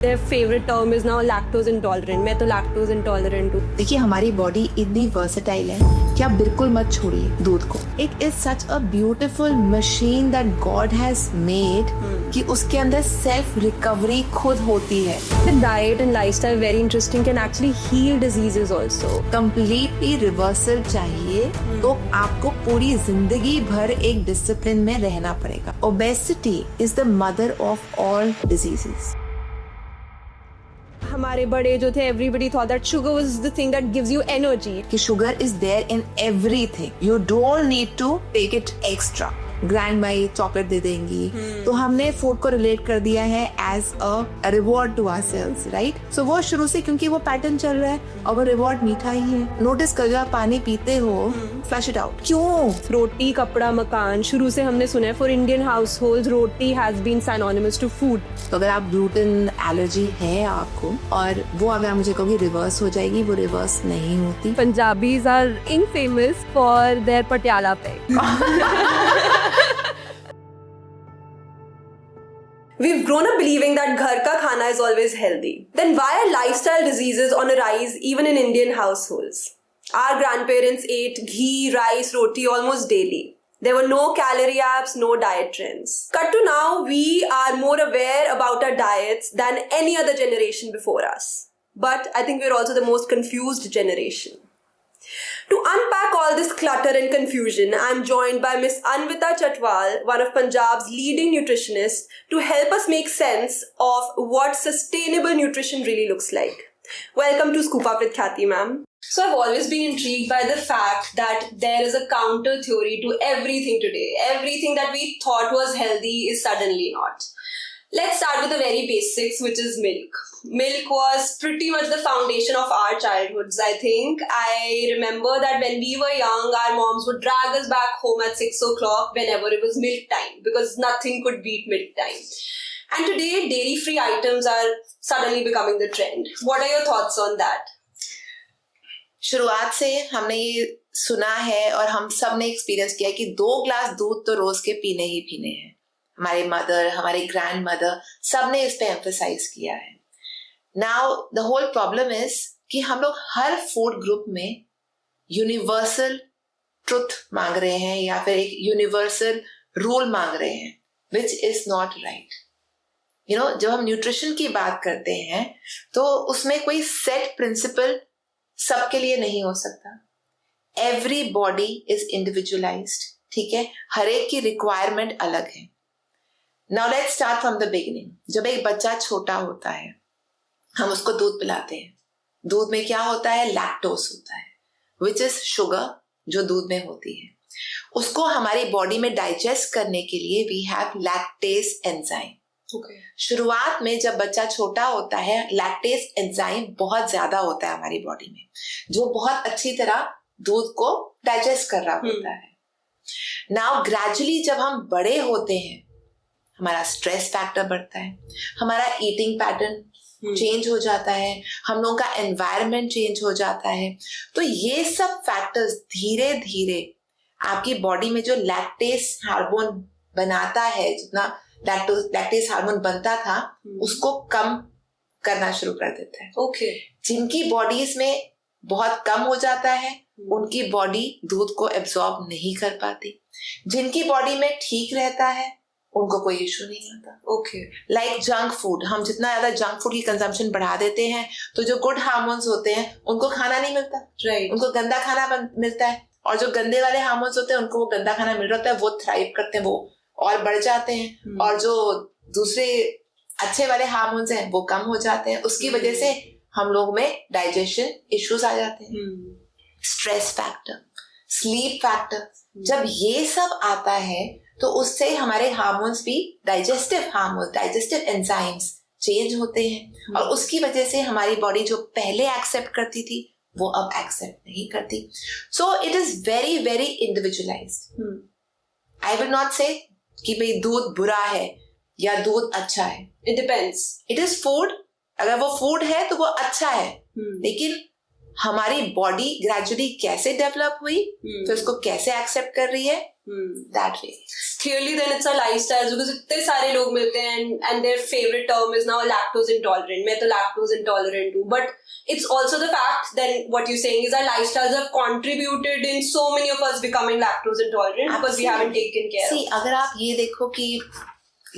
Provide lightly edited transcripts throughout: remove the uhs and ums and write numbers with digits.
Their favorite term is now lactose intolerant. मैं तो lactose intolerant हूँ. देखिए हमारी बॉडी इतनी वर्सेटाइल है कि आप बिल्कुल मत छोड़िए दूध को. It is such a beautiful machine that God has made कि उसके अंदर सेल्फ रिकवरी खुद होती है. The diet and lifestyle very interesting can actually heal diseases also. Completely reversal चाहिए तो आपको पूरी जिंदगी भर एक डिसिप्लिन में रहना पड़ेगा. Obesity is the mother of all diseases. हमारे बड़े जो थे, everybody thought that sugar was the thing that gives you energy. कि sugar is there in everything. You don't need to take it extra. Grandma chocolate दे देंगी तो हमने food को रिलेट कर दिया है as a reward to ourselves, right. So वो शुरू से क्योंकि वो पैटर्न चल रहा है और वो रिवॉर्ड मीठा ही है. नोटिस कर, आप पानी पीते हो, फ्लश इट आउट. क्यों? रोटी कपड़ा मकान, शुरू से हमने सुना है for Indian household roti has been synonymous to food. तो अगर आप ग्लूटेन एलर्जी है आपको और वो अगर मुझे कहोगे रिवर्स हो जाएगी, वो रिवर्स नहीं होती. Punjabis are infamous for their Patiala peg. We've grown up believing that ghar ka khana is always healthy. Then why are lifestyle diseases on a rise even in Indian households? Our grandparents ate ghee, rice, roti almost daily. There were no calorie apps, no diet trends. Cut to now, we are more aware about our diets than any other generation before us. But I think we're also the most confused generation. To unpack all this clutter and confusion, I'm joined by Miss Anvita Chatwal, one of Punjab's leading nutritionists, to help us make sense of what sustainable nutrition really looks like. Welcome to Scoop Up with Khyati, ma'am. So I've always been intrigued by the fact that there is a counter theory to everything today. Everything that we thought was healthy is suddenly not. Let's start with the very basics, which is milk. Milk was pretty much the foundation of our childhoods, I think. I remember that when we were young, our moms would drag us back home at 6 o'clock whenever it was milk time, because nothing could beat milk time. And today, dairy-free items are suddenly becoming the trend. What are your thoughts on that? शुरुआत से हमने ये सुना है और हम सब ने एक्सपीरियंस किया है कि 2 ग्लास दूध तो रोज के पीने ही पीने हैं. हमारे मदर, हमारे ग्रैंड मदर, सब ने इस पे एम्फसाइज किया है. Now the whole problem is कि हम लोग हर फूड ग्रुप में यूनिवर्सल ट्रुथ मांग रहे हैं या फिर एक यूनिवर्सल रूल मांग रहे हैं, which is not right. You know, जब हम न्यूट्रिशन की बात करते हैं तो उसमें कोई सेट प्रिंसिपल सबके लिए नहीं हो सकता. एवरी बॉडी इज इंडिविजुअलाइज्ड, ठीक है. हर एक की रिक्वायरमेंट अलग है. Now let's start from the beginning. जब एक बच्चा छोटा होता है, हम उसको दूध पिलाते हैं. दूध में क्या होता है? लैक्टोज होता है, विच इज शुगर जो दूध में होती है. उसको हमारी बॉडी में डाइजेस्ट करने के लिए वी हैव लैक्टेज एंजाइम. शुरुआत में जब बच्चा छोटा होता है, लैक्टेज एंजाइम बहुत ज्यादा होता है हमारी बॉडी में, जो बहुत अच्छी तरह दूध को डाइजेस्ट कर रहा होता है. नाउ ग्रेजुअली जब हम बड़े होते हैं, हमारा स्ट्रेस फैक्टर बढ़ता है, हमारा ईटिंग पैटर्न चेंज हो जाता है, हम लोगों का एनवायरनमेंट चेंज हो जाता है. तो ये सब फैक्टर्स धीरे धीरे आपकी बॉडी में जो लैक्टेज हार्मोन बनाता है, जितना लैक्टेज हार्मोन बनता था, उसको कम करना शुरू कर देता है. ओके. जिनकी बॉडीज में बहुत कम हो जाता है, उनकी बॉडी दूध को एब्जॉर्ब नहीं कर पाती. जिनकी बॉडी में ठीक रहता है, उनको कोई इशू नहीं आता. ओके. लाइक जंक फूड, हम जितना ज्यादा जंक फूड की कंजम्पशन बढ़ा देते हैं तो जो गुड हार्मोन्स होते हैं उनको खाना नहीं मिलता. राइट. उनको गंदा खाना मिलता है, और जो गंदे वाले हार्मोन्स होते हैं उनको वो गंदा खाना मिल रहा है, वो थ्राइव करते हैं, वो और बढ़ जाते हैं. और जो दूसरे अच्छे वाले हार्मोन्स हैं वो कम हो जाते हैं. उसकी वजह से हम लोग में डाइजेशन इश्यूज आ जाते हैं. स्ट्रेस फैक्टर, स्लीप फैक्टर, जब ये सब आता है तो उससे हमारे हार्मोन्स भी, digestive hormones, digestive enzymes change होते हैं. और उसकी वजह से हमारी बॉडी जो पहले एक्सेप्ट करती थी वो अब एक्सेप्ट नहीं करती. So it is very very individualised. I will not से कि भाई दूध बुरा है या दूध अच्छा है. It depends. It is food. अगर वो फूड है तो वो अच्छा है. लेकिन हमारी बॉडी ग्रेजुअली कैसे डेवलप हुई, फिर उसको कैसे एक्सेप्ट कर रही है, that way. Clearly then it's a lifestyle because इतने सारे लोग मिलते हैं and their favorite term is now lactose intolerant. मैं तो lactose intolerant हूँ, but it's also the fact then what you're saying is our lifestyles have contributed in so many of us becoming lactose intolerant because we haven't taken care of. See, अगर आप ये देखो कि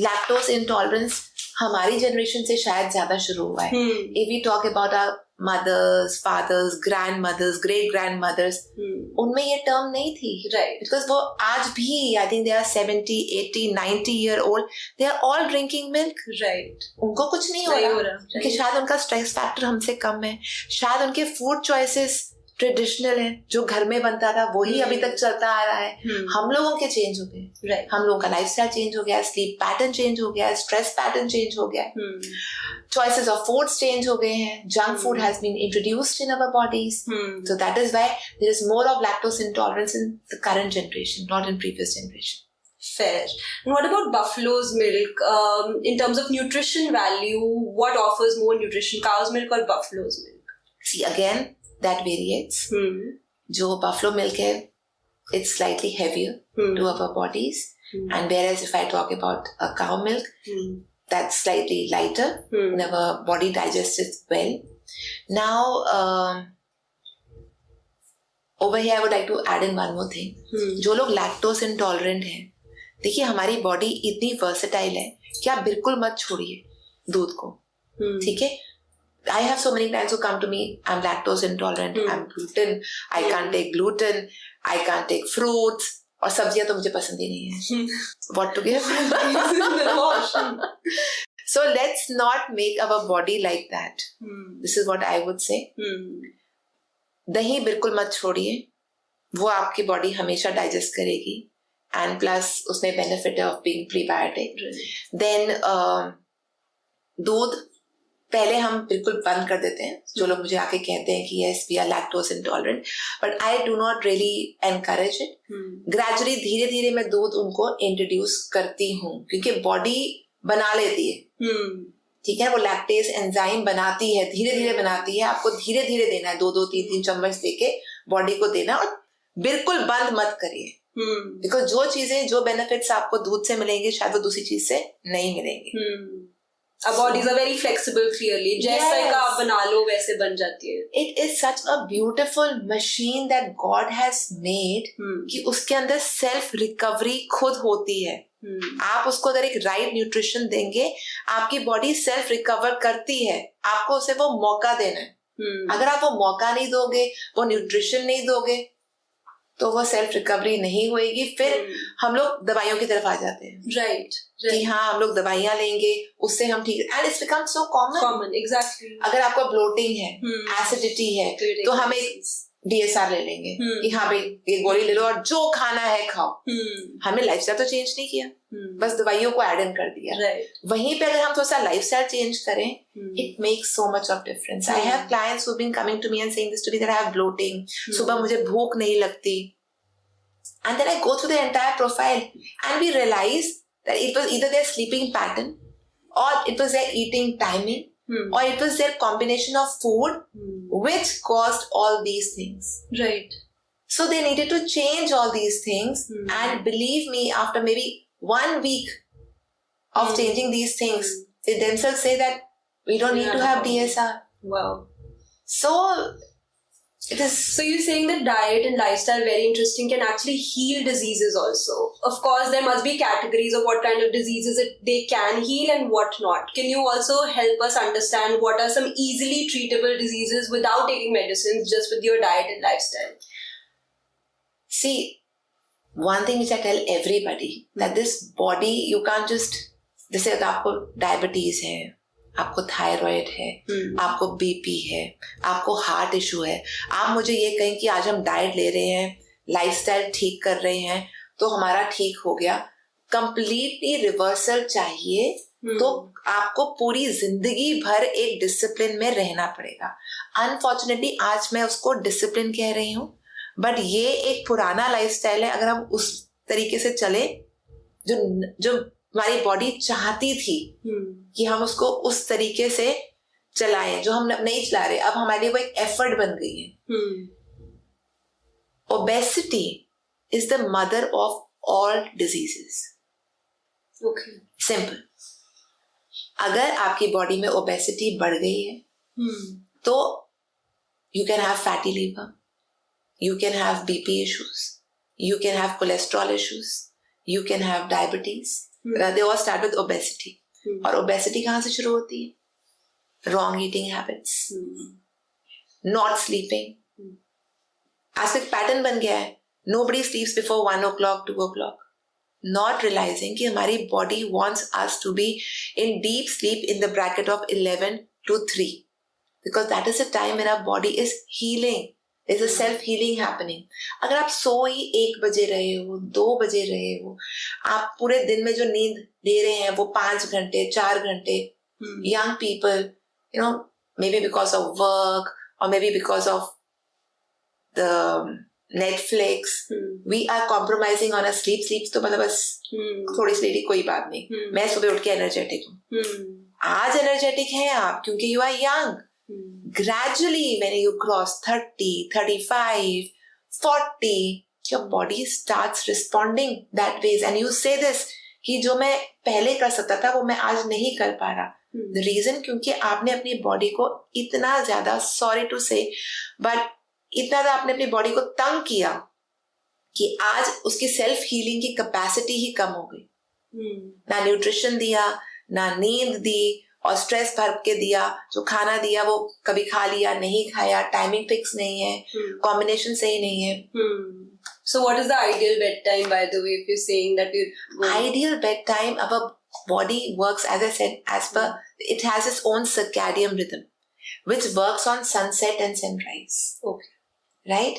lactose intolerance हमारी generation से शायद ज्यादा शुरू हुआ है. If we talk about our mothers, fathers, grandmothers, great grandmothers, उनमें ये टर्म नहीं थी. Right. Because वो आज भी, I think they are 70, 80, 90-year-old, they are all drinking milk. Right. उनको कुछ नहीं हो रहा. क्योंकि शायद उनका स्ट्रेस फैक्टर हमसे कम है. शायद उनके फूड चॉइसेस ट्रेडिशनल है, जो घर में बनता था वही अभी तक चलता आ रहा है. हम लोगों के चेंज हो गए. Right. हम लोगों का लाइफस्टाइल चेंज हो गया, स्लीप पैटर्न चेंज हो गया, स्ट्रेस पैटर्न चेंज हो गया, choices of foods change हो गए हैं. Junk food has been introduced in our bodies. So that is why there is more of lactose intolerance in the current generation, not in previous generation. Fair. And what about buffalo's milk? In terms of nutrition value, what offers more nutrition, cow's milk or buffalo's milk? See, again, that variates. जो buffalo milk है, it's slightly heavier to our bodies. And whereas if I talk about a cow milk, that's slightly lighter. Our body digests it well. Now, over here I would like to add in one more thing. जो लोग lactose intolerant हैं, देखिए हमारी body इतनी versatile है कि आप बिल्कुल मत छोड़िए दूध को. ठीक है? I have so many clients who come to me, I'm lactose intolerant, I'm gluten, I can't take gluten, I can't take fruits, और सब्जियां तो मुझे पसंद ही नहीं है. What to give? So let's not make our body like that. This is what I would say. दही बिल्कुल मत छोड़िए, वो आपकी बॉडी हमेशा डाइजेस्ट करेगी, and plus उसमें benefit of being prebiotic. Then दूध पहले हम बिल्कुल बंद कर देते हैं. जो लोग मुझे आके कहते हैं कि yes we are lactose intolerant, but I do not really encourage it. Gradually धीरे धीरे मैं दूध उनको इंट्रोड्यूस करती हूँ, क्योंकि बॉडी बना लेती है. ठीक है, वो लैक्टेज एंजाइम बनाती है, धीरे धीरे बनाती है. आपको धीरे धीरे देना है, 2-3 चम्मच देके बॉडी को देना, और बिल्कुल बंद मत करिए. बिकॉज जो चीजें, जो बेनिफिट्स आपको दूध से मिलेंगे शायद वो दूसरी चीज से नहीं मिलेंगे. Our bodies are very flexible, clearly. जैसा का आप बना लो वैसे बन जाती है. It is such a beautiful machine that God has made कि उसके अंदर self recovery खुद होती है. आप उसको अगर एक right nutrition देंगे, आपकी body self recover करती है. आपको उसे वो मौका देना है. अगर आप वो मौका नहीं दोगे, वो nutrition नहीं दोगे, तो वो सेल्फ रिकवरी नहीं होएगी. फिर हम लोग दवाइयों की तरफ आ जाते हैं. राइट. कि हाँ हम लोग दवाइयाँ लेंगे, उससे हम ठीक, and it's become so common. Exactly. अगर आपको ब्लोटिंग है, एसिडिटी है, तो हम एक DSR ले लेंगे कि हाँ भाई ये गोली ले लो और जो खाना है खाओ. हमने लाइफस्टाइल तो चेंज नहीं किया, बस दवाइयों को ऐड इन कर दिया. वहीं पे अगर हम थोड़ा सा लाइफस्टाइल चेंज करें, it makes so much of difference. I have clients who been coming to me and saying this to me that I have bloating, सुबह मुझे भूख नहीं लगती. And then I go through the entire profile and we realize that it was either their sleeping pattern, or it was their eating timing, or it was their combination of food which caused all these things. Right. So they needed to change all these things, and believe me, after maybe 1 week of changing these things, they themselves say that we don't need to have DSR. Wow. So it is. So you're saying that diet and lifestyle, very interesting, can actually heal diseases also. Of course, there must be categories of what kind of diseases they can heal and what not. Can you also help us understand what are some easily treatable diseases without taking medicines, just with your diet and lifestyle? See, one thing which I tell everybody, that this body, you can't just, जैसे अगर आपको diabetes है, आपको thyroid है, आपको BP है, आपको heart issue है, आप मुझे ये कहें कि आज हम डाइट ले रहे हैं, लाइफस्टाइल ठीक कर रहे हैं, तो हमारा ठीक हो गया. कंप्लीटली रिवर्सल चाहिए, तो आपको पूरी जिंदगी भर एक डिसिप्लिन में रहना पड़ेगा. अनफॉर्चुनेटली आज मैं उसको डिसिप्लिन कह रही हूँ, बट ये एक पुराना लाइफस्टाइल है. अगर हम उस तरीके से चले जो हमारी बॉडी चाहती थी कि हम उसको उस तरीके से चलाएं, जो हम नहीं चला रहे, अब हमारे लिए वो एक एफर्ट बन गई है. Obesity is the mother of all diseases. Okay. Simple. अगर आपकी बॉडी में ओबेसिटी बढ़ गई है तो you can have fatty liver, you can have BP issues, you can have cholesterol issues, you can have diabetes. They all start with obesity. और obesity कहाँ से शुरू होती है? Wrong eating habits, not sleeping. आज एक पैटर्न बन गया है, nobody sleeps before 1 o'clock, 2 o'clock. Not realizing कि हमारी body wants us to be in deep sleep in the bracket of 11 to 3. Because that is the time when our body is healing. There's a self-healing happening. अगर आप सो ही 1 बजे रहे हो, 2 बजे रहे हो, आप पूरे दिन में जो नींद ले रहे हैं वो 5 घंटे, 4 घंटे. Young people, maybe because of work or maybe because of the Netflix, we are compromising on our sleep. Sleep तो मतलब बस थोड़ी सी लेडी कोई बात नहीं. मैं सुबह उठ के एनर्जेटिक हूँ. आज एनर्जेटिक हैं आप क्योंकि you are young. Gradually, when you cross 30, 35, 40, your body starts responding that ways. And you say this, कि जो मैं पहले कर सकता था वो मैं आज नहीं कर पा रहा. The reason क्योंकि आपने अपनी बॉडी को इतना ज्यादा, sorry to say, but इतना ज्यादा आपने अपनी बॉडी को तंग किया कि आज उसकी सेल्फ हीलिंग की कैपेसिटी ही कम हो गई. ना न्यूट्रिशन दिया, ना नींद दी, और स्ट्रेस भर के दिया. जो खाना दिया वो कभी खा लिया, नहीं खाया, टाइमिंग फिक्स नहीं है, कॉम्बिनेशन सही नहीं है. So what is the ideal bedtime, by the way, if you're saying that Ideal bedtime, our body works, as I said, as per, it has its own circadian rhythm, which works on sunset and sunrise. Okay. Right?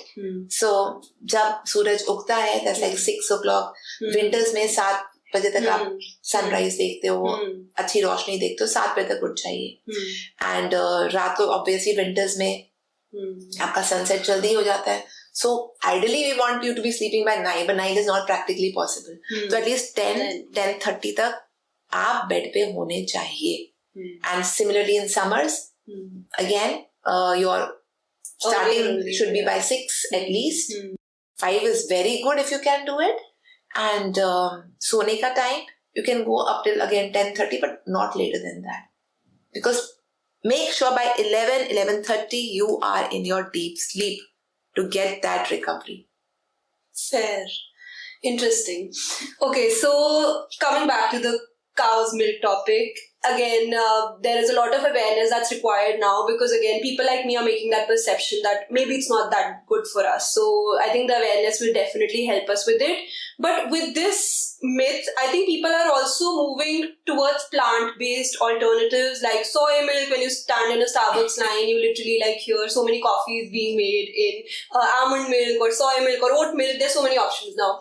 So, जब सूरज उगता है, that's like 6 o'clock. Winters में 7 बजे तक आप sunrise देखते हो, अच्छी रोशनी देखते हो, 7 बजे तक उठ जाइए. एंड रात को ऑब्वियसली विंटर्स में आपका सनसेट जल्दी हो जाता है. So ideally we want you to be sleeping by 9, but 9 is not practically possible. तो एटलीस्ट 10:30 तक आप बेड पे होने चाहिए. And similarly in summers again your starting should be by 6 at least. 5 is very good if you can do it. And सोने का time you can go up till again 10:30, but not later than that, because make sure by 11:30 you are in your deep sleep to get that recovery. Fair. Interesting. Okay, so coming back to the cow's milk topic, again, there is a lot of awareness that's required now, because again, people like me are making that perception that maybe it's not that good for us. So I think the awareness will definitely help us with it. But with this myth, I think people are also moving towards plant-based alternatives like soy milk. When you stand in a Starbucks line, you literally hear so many coffees being made in almond milk or soy milk or oat milk. There's so many options now.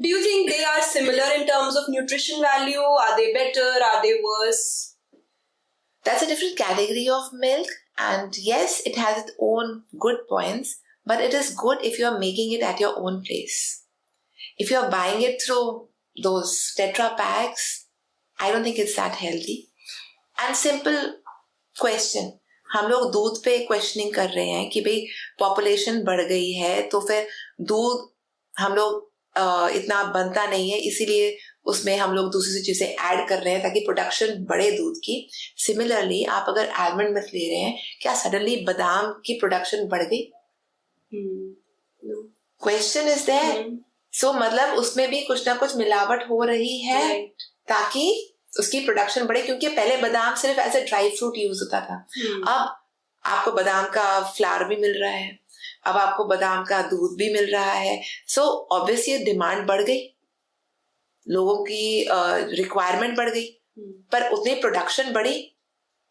Do you think they are similar in terms of nutrition value? Are they better? Are they worse? That's a different category of milk, and yes, it has its own good points, but it is good if you're making it at your own place. If you're buying it through those Tetra packs, I don't think it's that healthy. And simple question, हम लोग दूध पे questioning कर रहे हैं कि भाई population बढ़ गई है तो फिर दूध हम लोग इतना बनता नहीं है, इसीलिए उसमें हम लोग दूसरी सी चीजें ऐड कर रहे हैं ताकि प्रोडक्शन बढ़े दूध की. सिमिलरली आप अगर आलमंड मिल्क ले रहे हैं, क्या सडनली बादाम की प्रोडक्शन बढ़ गई? Question is there. सो मतलब उसमें भी कुछ ना कुछ मिलावट हो रही है ताकि उसकी प्रोडक्शन बढ़े, क्योंकि पहले बादाम सिर्फ as a dry fruit use होता था. अब आपको बादाम का फ्लावर भी मिल रहा है, अब आपको बादाम का दूध भी मिल रहा है. सो ऑब्वियसली डिमांड बढ़ गई, लोगों की रिक्वायरमेंट बढ़ गई, पर उतनी प्रोडक्शन बढ़ी.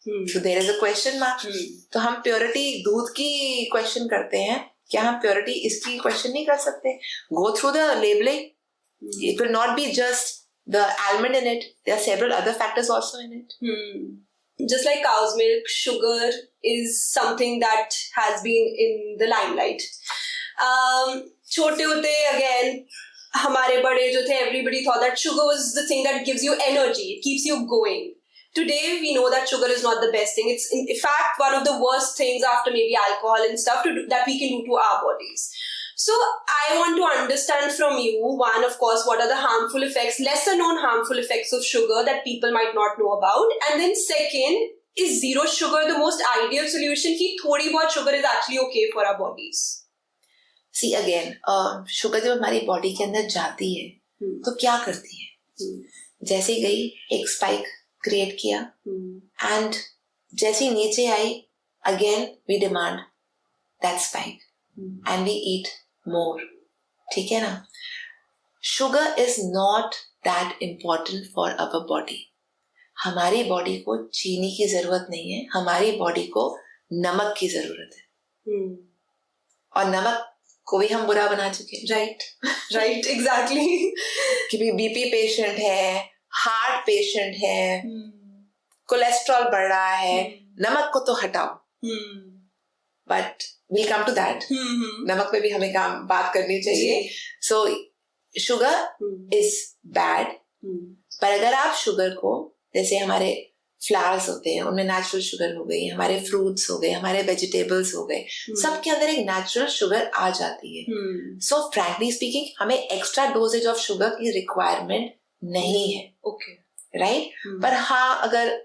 तो there is a question mark. तो हम प्योरिटी दूध की क्वेश्चन करते हैं, क्या हम प्योरिटी इसकी क्वेश्चन नहीं कर सकते? Go through the labelling. It will not be just the almond in it. There are several other factors also in it. Just like cow's milk, sugar is something that has been in the limelight. छोटे होते again, हमारे बड़े जो थे, everybody thought that sugar was the thing that gives you energy, it keeps you going. Today we know that sugar is not the best thing. It's in fact one of the worst things after maybe alcohol and stuff that we can do to our bodies. So I want to understand from you, one, of course, what are the harmful effects, lesser known harmful effects of sugar that people might not know about? And then second, is zero sugar the most ideal solution? कि थोड़ी बहुत sugar is actually okay for our bodies? See again, sugar जब हमारी body के अंदर जाती है तो क्या करती है? जैसे ही गई एक स्पाइक क्रिएट किया एंड जैसे ही नीचे आई again we demand that spike and we eat more. ठीक है ना? Sugar is not that important for our body. हमारी बॉडी को चीनी की जरूरत नहीं है, हमारी बॉडी को नमक की जरूरत है. और नमक को भी हम बुरा बना चुके हैं. Right exactly. कि बीपी पेशेंट है, हार्ट पेशेंट है, कोलेस्ट्रॉल बढ़ रहा है, नमक को तो हटाओ. But we'll come to that. नमक पे भी हमें बात करनी चाहिए. So sugar is bad. पर अगर आप शुगर को, जैसे हमारे फ्लावर्स होते हैं उनमें नेचुरल शुगर हो गई, हमारे फ्रूट्स हो गए, हमारे वेजिटेबल्स हो गए, सबके अंदर एक नेचुरल शुगर आ जाती है. सो फ्रैंकली स्पीकिंग हमें एक्स्ट्रा डोजेज ऑफ शुगर की रिक्वायरमेंट नहीं है. Okay right. पर हाँ, अगर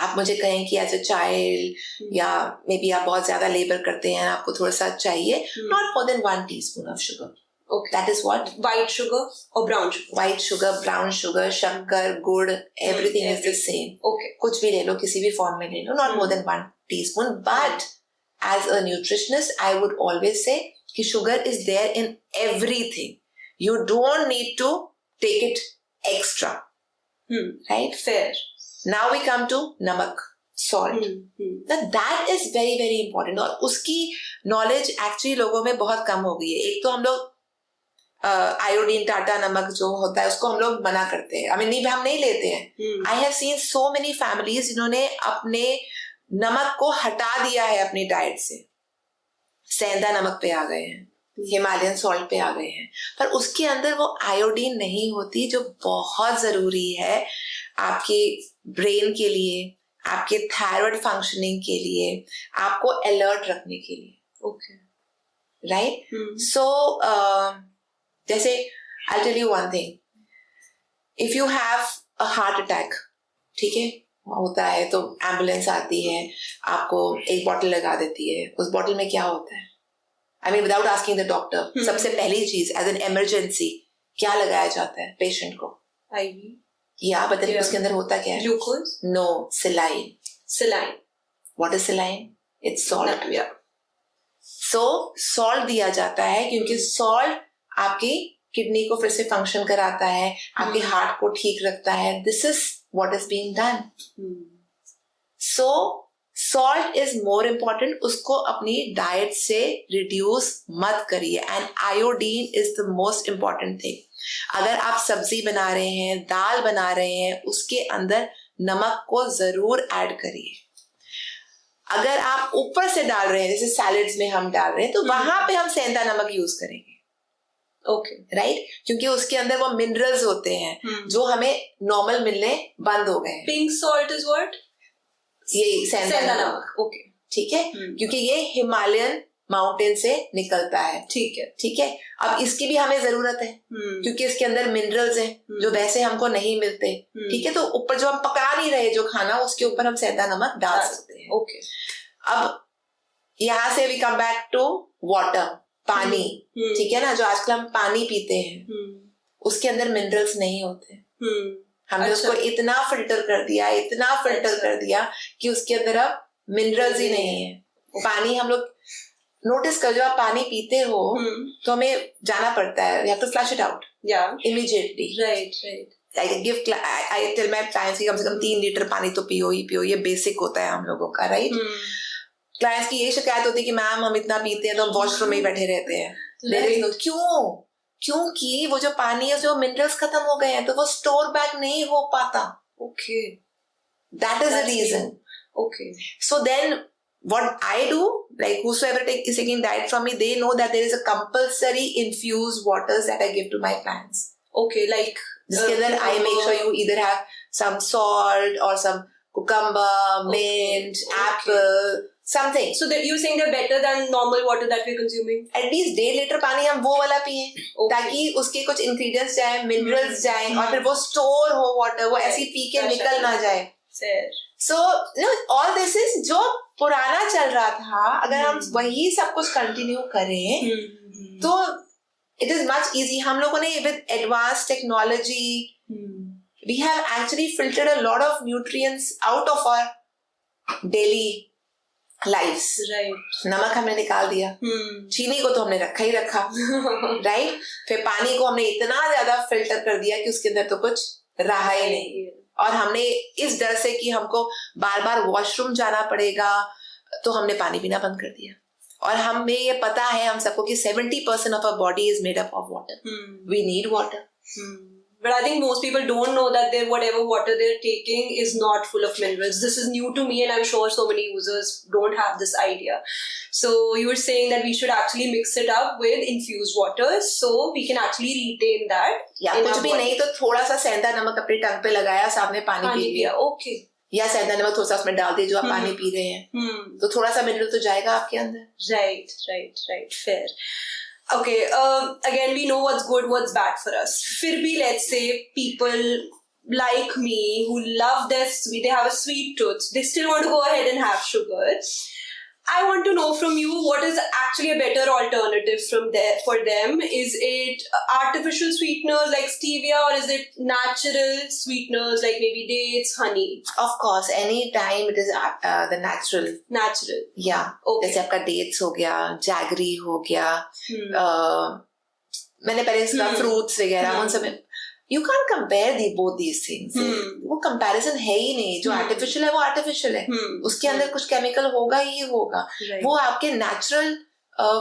आप मुझे कहें कि एज अ चाइल्ड या मे बी आप बहुत ज्यादा लेबर करते हैं, आपको थोड़ा सा चाहिए, not more than 1 teaspoon of sugar. Okay. That is what? White sugar or brown sugar? White sugar, brown sugar, शक्कर, गुड़, everything is the same. Okay. कुछ भी ले लो, किसी भी फॉर्म में ले लो, not more than 1 teaspoon. But as a nutritionist, I would always say कि sugar is there in everything. You don't need to take it extra. Right? Fair. Now we come to नमक, salt. Now that is very very important. और उसकी knowledge actually लोगों में बहुत कम हो गई है. एक तो हम लोग आयोडीन टाटा नमक जो होता है उसको हम लोग मना करते हैं. I mean, हम नहीं लेते हैं. I have seen so many families जिन्होंने अपने नमक को हटा दिया है अपनी डाइट से. सेंधा नमक पे आ गए हैं, हिमालयन सॉल्ट पे आ गए हैं, पर उसके अंदर वो आयोडीन नहीं होती जो बहुत जरूरी है आपके ब्रेन के लिए, आपके थायराइड फंक्शनिंग के लिए, आपको अलर्ट रखने के लिए. ओके. राइट. सो जैसे I'll tell you one thing. If you have a heart attack, ठीक है, होता है तो एम्बुलेंस आती है, आपको एक बॉटल लगा देती है. उस बॉटल में क्या होता है? I mean, without asking the doctor, सबसे पहली चीज एज एन इमरजेंसी क्या लगाया जाता है पेशेंट को? IV. या बताइए उसके अंदर होता क्या है? Glucose? No, saline. Saline. What is saline? It's salt. Yeah. So salt दिया जाता है क्योंकि salt आपकी किडनी को फिर से फंक्शन कराता है, आपके हार्ट को ठीक रखता है. This is what is being done. So salt is more important. उसको अपनी डाइट से रिड्यूस मत करिए. And iodine is the most important thing. अगर आप सब्जी बना रहे हैं, दाल बना रहे हैं, उसके अंदर नमक को जरूर ऐड करिए. अगर आप ऊपर से डाल रहे हैं, जैसे सैलेड्स में हम डाल रहे हैं, तो वहां पे हम सेंधा नमक यूज करेंगे. ओके. राइट. क्योंकि उसके अंदर वो मिनरल्स होते हैं जो हमें नॉर्मल मिलने बंद हो गए हैं. Pink salt is what? ये सेंधा नमक. ओके. ठीक है. क्योंकि ये हिमालयन माउंटेन से निकलता है. ठीक है. ठीक है. अब इसकी भी हमें जरूरत है क्योंकि इसके अंदर मिनरल्स हैं जो वैसे हमको नहीं मिलते. ठीक है. तो ऊपर जो हम पका नहीं रहे जो खाना, उसके ऊपर हम सेंधा नमक डाल सकते हैं. ओके. अब यहाँ से we come back to water, पानी. ठीक है ना. जो आजकल हम पानी पीते हैं उसके अंदर मिनरल्स नहीं होते. हमने उसको इतना फिल्टर कर दिया, इतना फिल्टर कर दिया कि उसके अंदर अब मिनरल्स ही नहीं है. पानी हम लोग नोटिस कर, जो आप पानी पीते हो तो हमें जाना पड़ता है, you have to flush it out immediately. Right. I tell my clients कि कम से कम 3 लीटर पानी तो पियो ही पियो. ये बेसिक होता है हम लोगों का. राइट. क्लाइंट्स की ये शिकायत होती है कि मैम हम इतना पीते हैं तो हम वॉशरूम में ही बैठे रहते हैं. क्योंकि वो जो पानी है उसमें वो मिनरल्स खत्म हो गए हैं तो वो स्टोर बैक नहीं हो पाता. Okay. That is the reason. Okay. So then what I do, like whosoever is taking diet from me, they know that there is a compulsory infused waters that I give to my clients. Okay, like जिसके अंदर I make sure you either have some salt or some cucumber, mint, apple, something. So that you're saying they're better than normal water that we're consuming? At least 1.5 litre पानी हम वो वाला पिए, ताकि उसके कुछ इंग्रेडिएंट्स जाए, मिनरल्स जाए, और फिर वो स्टोर हो वाटर, वो ऐसी पी के निकल ना जाए. So all this is जो पुराना चल रहा था, अगर हम वही सब कुछ कंटिन्यू करें तो it is much easy. हम लोगों ने with advanced technology we have actually filtered a lot of nutrients out of our daily lives. Right. नमक हमने निकाल दिया, चीनी को तो हमने रखा ही रखा, right? फिर पानी को हमने इतना ज्यादा फिल्टर कर दिया कि उसके अंदर तो कुछ रहा ही नहीं, और हमने इस डर से कि हमको बार बार वॉशरूम जाना पड़ेगा तो हमने पानी पीना बंद कर दिया. और हमें ये पता है हम सबको कि 70% of our body is made up of water. We need water. But I think most people don't know that whatever water they're taking is not full of minerals. This is new to me, and I'm sure so many users don't have this idea. So you were saying that we should actually mix it up with infused water, so we can actually retain that. या कुछ भी नहीं तो थोड़ा सा सेंधा नमक अपनी टंग पे लगाया, सामने पानी पी लिया. Okay. या सेंधा नमक थोड़ा सा उसमें डाल दिया जो आप पानी पी रहे हैं, तो थोड़ा सा मिनरल तो जाएगा आपके अंदर. Right. Fair. Okay, again, we know what's good, what's bad for us. Fir bhi, let's say people like me who love their sweet, they have a sweet tooth, they still want to go ahead and have sugar. I want to know from you, what is actually a better alternative for them? Is it artificial sweeteners like stevia, or is it natural sweeteners like maybe dates, honey? Of course, any time it is the natural. Natural. Yeah. Okay. जैसे आपका dates हो गया, jaggery हो गया, मैंने पहले इसका fruits वगैरह उन सब में you can't compare both these things. वो comparison है ही नहीं. जो artificial है वो artificial है, उसके अंदर कुछ chemical होगा ही होगा. वो आपके natural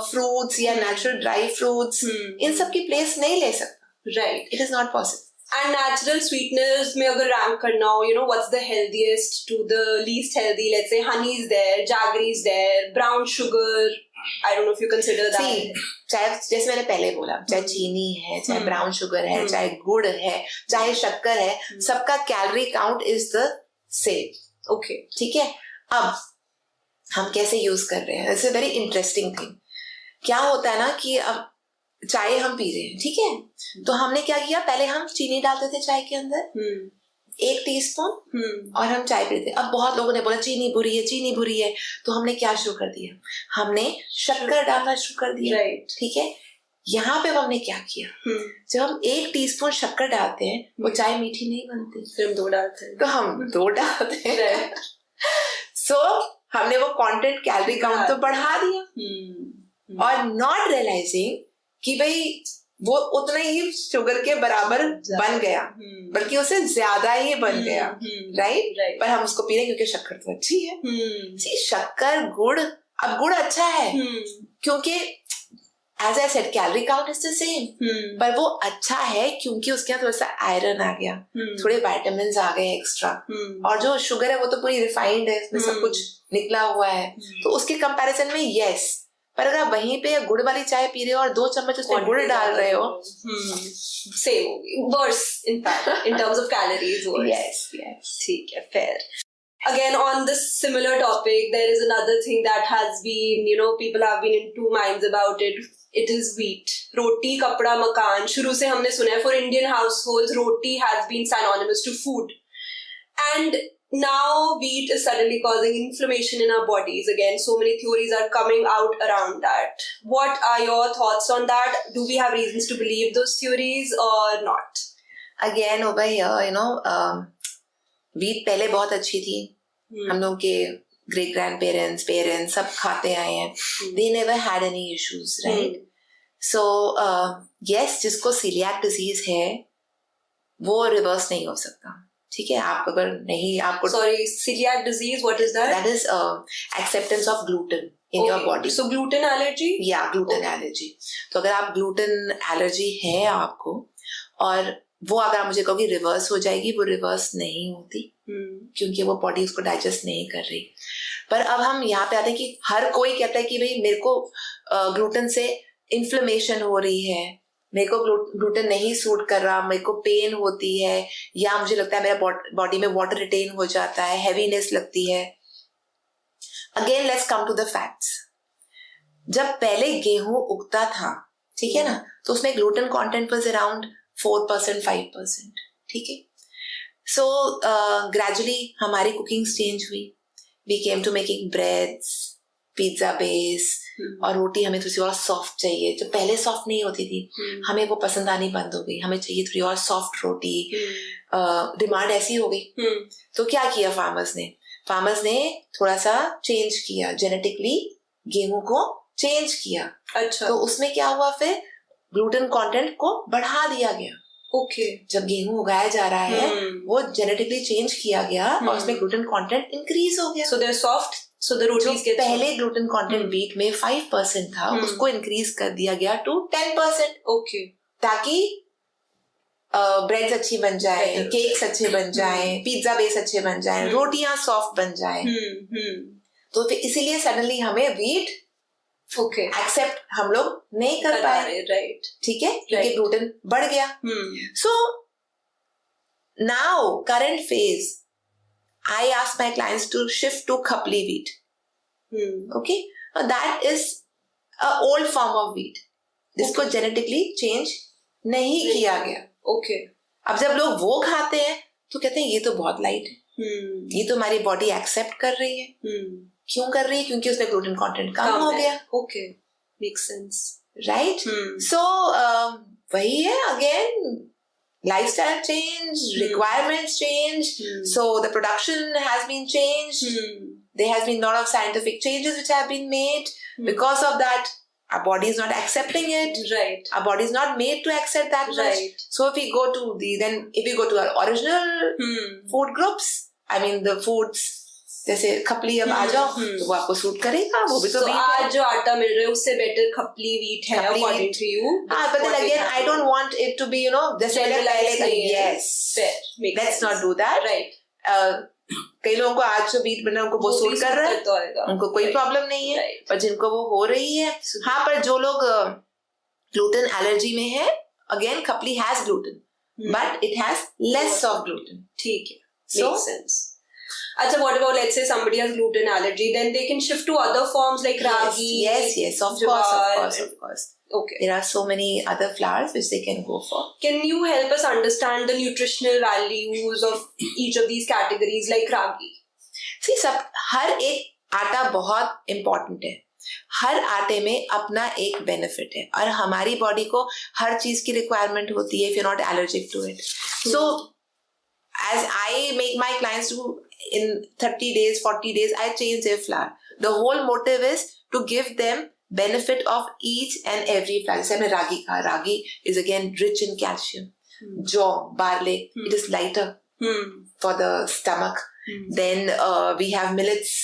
fruits या natural dry fruits इन सब की place नहीं ले सकता. Right. It is not possible. And natural sweeteners में अगर rank करना हो, what's the healthiest to the least healthy? Let's say honey is there, jaggery is there, brown sugar. I don't know if you consider that. See, चाहे जैसे मैंने पहले बोला, चाहे चीनी है, चाहे ब्राउन शुगर है, चाहे गुड़ है, चाहे शक्कर है, सबका calorie count is the same. Okay, ठीक है. अब हम कैसे यूज कर रहे हैं, it's a very interesting thing. क्या होता है ना कि अब चाय हम पी रहे हैं, ठीक है, तो हमने क्या किया, पहले हम चीनी डालते थे चाय के अंदर 1 टीस्पून और हम चाय पीते. अब बहुत लोगों ने बोला चीनी बुरी है, तो हमने क्या शुरू कर दिया, हमने शक्कर डालना शुरू कर दिया. ठीक है. यहाँ पे हमने क्या किया, जब हम 1 टीस्पून शक्कर डालते हैं वो चाय मीठी नहीं बनती, फिर हम 2 डालते हैं, तो हम 2 डालते हैं. सो हमने वो कंटेंट कैलोरी काउंट तो बढ़ा दिया, और नॉट रियलाइजिंग कि भाई वो उतना ही शुगर के बराबर बन गया, बल्कि उससे ज्यादा ही बन गया. राइट. पर हम उसको पी रहे हैं क्योंकि शक्कर तो अच्छी है. शक्कर गुड़, अब गुड़ अच्छा है क्योंकि as I said calorie count is the same, पर वो अच्छा है क्योंकि उसके अंदर थोड़ा सा आयरन आ गया, थोड़े विटामिन्स आ गए एक्स्ट्रा, और जो शुगर है वो तो पूरी रिफाइंड है, इसमें सब कुछ निकला हुआ है. तो उसके कंपैरिजन में यस, पर अगर आप वहीं पे गुड़ वाली चाय पी रहे हो और 2 चम्मच उसमें गुड़ डाल रहे हो, सेम होगी, worse in fact in terms of calories. Yes. ठीक है, fair. Again, on this similar topic, there is another thing that has been, people have been in 2 minds about it. It is wheat. Roti, kapda, makan. शुरू से हमने सुना है, for Indian households, roti has been synonymous to food. And now wheat is suddenly causing inflammation in our bodies. Again, so many theories are coming out around that. What are your thoughts on that? Do we have reasons to believe those theories or not? Again, over here, wheat पहले बहुत अच्छी थी. हम लोग के great grandparents, parents सब खाते आए हैं. They never had any issues, right? So yes, जिसको celiac disease है वो reverse नहीं हो सकता. ठीक है. आप अगर नहीं, आपको sorry, celiac disease, what is that? That is acceptance of gluten in your body. So gluten allergy? Yeah, gluten allergy. तो अगर आप gluten allergy है आपको, और वो अगर आप मुझे कहोगे रिवर्स हो जाएगी, वो रिवर्स नहीं होती, क्योंकि वो बॉडी उसको डाइजेस्ट नहीं कर रही. पर अब हम यहाँ पे आते हैं कि हर कोई कहता है कि भाई मेरे को ग्लूटेन से इन्फ्लेमेशन हो रही है, मेरे को ग्लूटेन नहीं सूट कर रहा, मेरे को पेन होती है, या मुझे लगता है मेरा बॉडी में वाटर रिटेन हो जाता है, हैवीनेस लगती है। Again let's come to the facts. जब पहले गेहूं उगता था, ठीक है ना, तो उसमें ग्लूटेन कंटेंट वाज अराउंड 4%, 5%, ठीक है। सो ग्रेजुअली हमारी कुकिंग चेंज हुई, we came to making breads, pizza base, और रोटी हमें थोड़ी और सॉफ्ट चाहिए, जो पहले सॉफ्ट नहीं होती थी, हमें वो पसंद आनी बंद हो गई, हमें चाहिए थोड़ी और सॉफ्ट रोटी, डिमांड ऐसी हो गई। तो क्या किया फार्मर्स ने थोड़ा सा चेंज किया, जेनेटिकली गेहूं को चेंज किया। अच्छा। तो उसमें क्या हुआ, फिर ग्लूटेन कंटेंट को बढ़ा दिया गया। ओके। जब गेहूं उगाया जा रहा है वो जेनेटिकली चेंज किया गया और उसमें ग्लूटेन कंटेंट इंक्रीज हो गया। So they are soft, so the rotis get पहले ग्लूटेन कंटेंट व्हीट में 5% था, उसको इंक्रीज कर दिया गया टू 10%। ओके। ताकि ब्रेड्स अच्छी बन जाए, केक्स अच्छे बन जाए, पिज्जा बेस अच्छे बन जाए, रोटियां सॉफ्ट बन जाए। तो फिर इसीलिए सडनली हमें व्हीट एक्सेप्ट हम लोग नहीं कर पाए, राइट, ठीक है, क्योंकि ग्लूटेन बढ़ गया। So now current phase I ask my clients to shift to khapli wheat. Okay, that is a old form of wheat जिसको जेनेटिकली चेंज नहीं किया गया। ओके। अब जब लोग वो खाते हैं तो कहते हैं ये तो बहुत लाइट है, ये तो हमारी बॉडी एक्सेप्ट कर रही है। क्यों कर रही है? क्योंकि उसमें ग्लूटेन कंटेंट कम हो गया। Okay, make sense, right. So वही है, again lifestyle change, requirements change, so the production has been changed. There has been a lot of scientific changes which have been made. Because of that, our body is not accepting it. Right. Our body is not made to accept that much. Right. So if we go to our original food groups, I mean the foods, जैसे खपली अब आ जाओ तो वो आपको suit करेगा, वो भी तो wheat है। आज जो आटा मिल रहा है उससे बेटर खपली व्हीट है according to you. But then again, I don't want it to be, जैसे yes, let's not do that. Right. कई लोगों को आज जो व्हीट बना उनको वो सूट कर रहा है, उनको कोई प्रॉब्लम नहीं है, पर जिनको वो हो रही है, हाँ, पर जो लोग ग्लूटेन एलर्जी में है, अगेन खपली has gluten but it has less of gluten. ठीक है, makes sense. Achha, what about, let's say somebody has gluten allergy, then they can shift to other forms like ragi. Yes, of course. Okay. There are so many other flours which they can go for. Can you help us understand the nutritional values of each of these categories like ragi? See, हर एक आटा बहुत important है, हर आटे में अपना एक benefit है, और हमारी बॉडी को हर चीज की रिक्वायरमेंट होती है if you're not allergic to it. So as I make my clients do, in 30 days, 40 days, I change their flour. The whole motive is to give them benefit of each and every flour. जैसे हमने रागी कहा, रागी is again rich in calcium. Jaw, barley, it is lighter for the stomach. Then we have millets.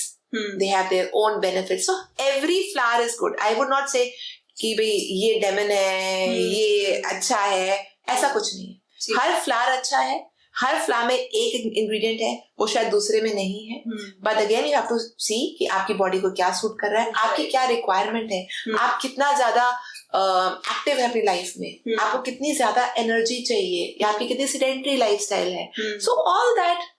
They have their own benefits. So every flour is good. I would not say कि भाई ये daemon है, ये अच्छा है, ऐसा कुछ नहीं है। हर फ्लावर अच्छा है, हर फ्लावर में एक इंग्रेडिएंट है वो शायद दूसरे में नहीं है, but again you have to see कि आपकी बॉडी को क्या सूट कर रहा है, आपकी क्या रिक्वायरमेंट है, आप कितना ज्यादा एक्टिव है अपनी लाइफ में, आपको कितनी ज्यादा एनर्जी चाहिए, या आपकी कितनी सेडेंटरी लाइफस्टाइल है। So all that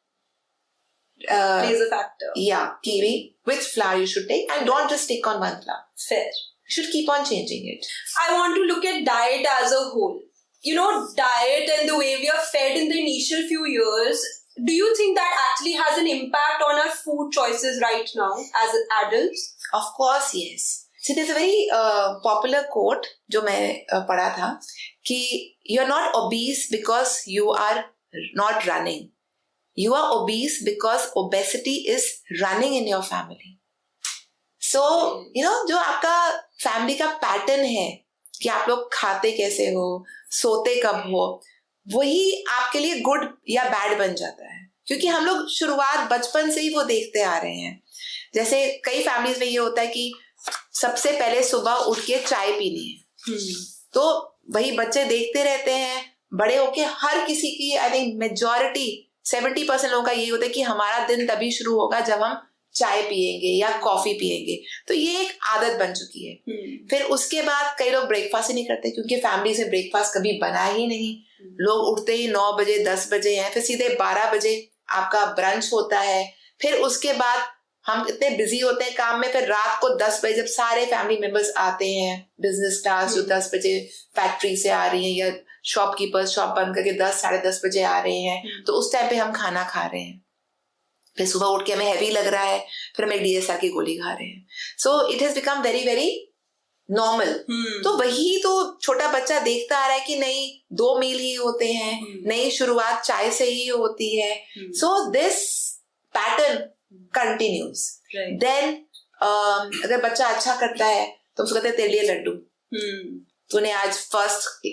plays a factor. Yeah, kiwi, which flour you should take, and don't just stick on one flour. Fair. You should keep on changing it. I want to look at diet as a whole. Diet and the way we are fed in the initial few years, do you think that actually has an impact on our food choices right now as adults? Of course, yes. So there's a very popular quote जो मैं पढ़ा था कि you're not obese because you are not running. You are obese because obesity is running in your family. So, जो आपका family का pattern है कि आप लोग खाते कैसे हो, सोते कब हो, वही आपके लिए गुड या बैड बन जाता है, क्योंकि हम लोग शुरुआत बचपन से ही वो देखते आ रहे हैं। जैसे कई फैमिलीज में ये होता है कि सबसे पहले सुबह उठ के चाय पीनी है, तो वही बच्चे देखते रहते हैं, बड़े होके हर किसी की, आई थिंक मेजॉरिटी 70% लोगों का ये होता है कि हमारा दिन तभी शुरू होगा जब हम चाय पिएंगे या कॉफी पिएंगे, तो ये एक आदत बन चुकी है। फिर उसके बाद कई लोग ब्रेकफास्ट ही नहीं करते क्योंकि फैमिली से ब्रेकफास्ट कभी बना ही नहीं। लोग उठते ही 9 बजे 10 बजे हैं, फिर सीधे 12 बजे आपका ब्रंच होता है। फिर उसके बाद हम इतने बिजी होते हैं काम में, फिर रात को 10 बजे जब सारे फैमिली मेंबर्स आते हैं, बिजनेस क्लास जो 10 बजे फैक्ट्री से आ रही है या शॉपकीपर्स शॉप बंद करके 10 साढ़े 10 बजे आ रहे हैं, तो उस टाइम पे हम खाना खा रहे हैं। फिर सुबह उठ के हमें हैवी लग रहा है, फिर हम एक DSR की गोली खा रहे हैं। So it has become very very normal. तो वही तो छोटा बच्चा देखता आ रहा है कि नहीं 2 मील ही होते हैं, नहीं शुरुआत चाय से ही होती है। So this pattern continues. Then अगर बच्चा अच्छा करता है तो उसको कहते हैं तेरे लिए लड्डू, तूने आज फर्स्ट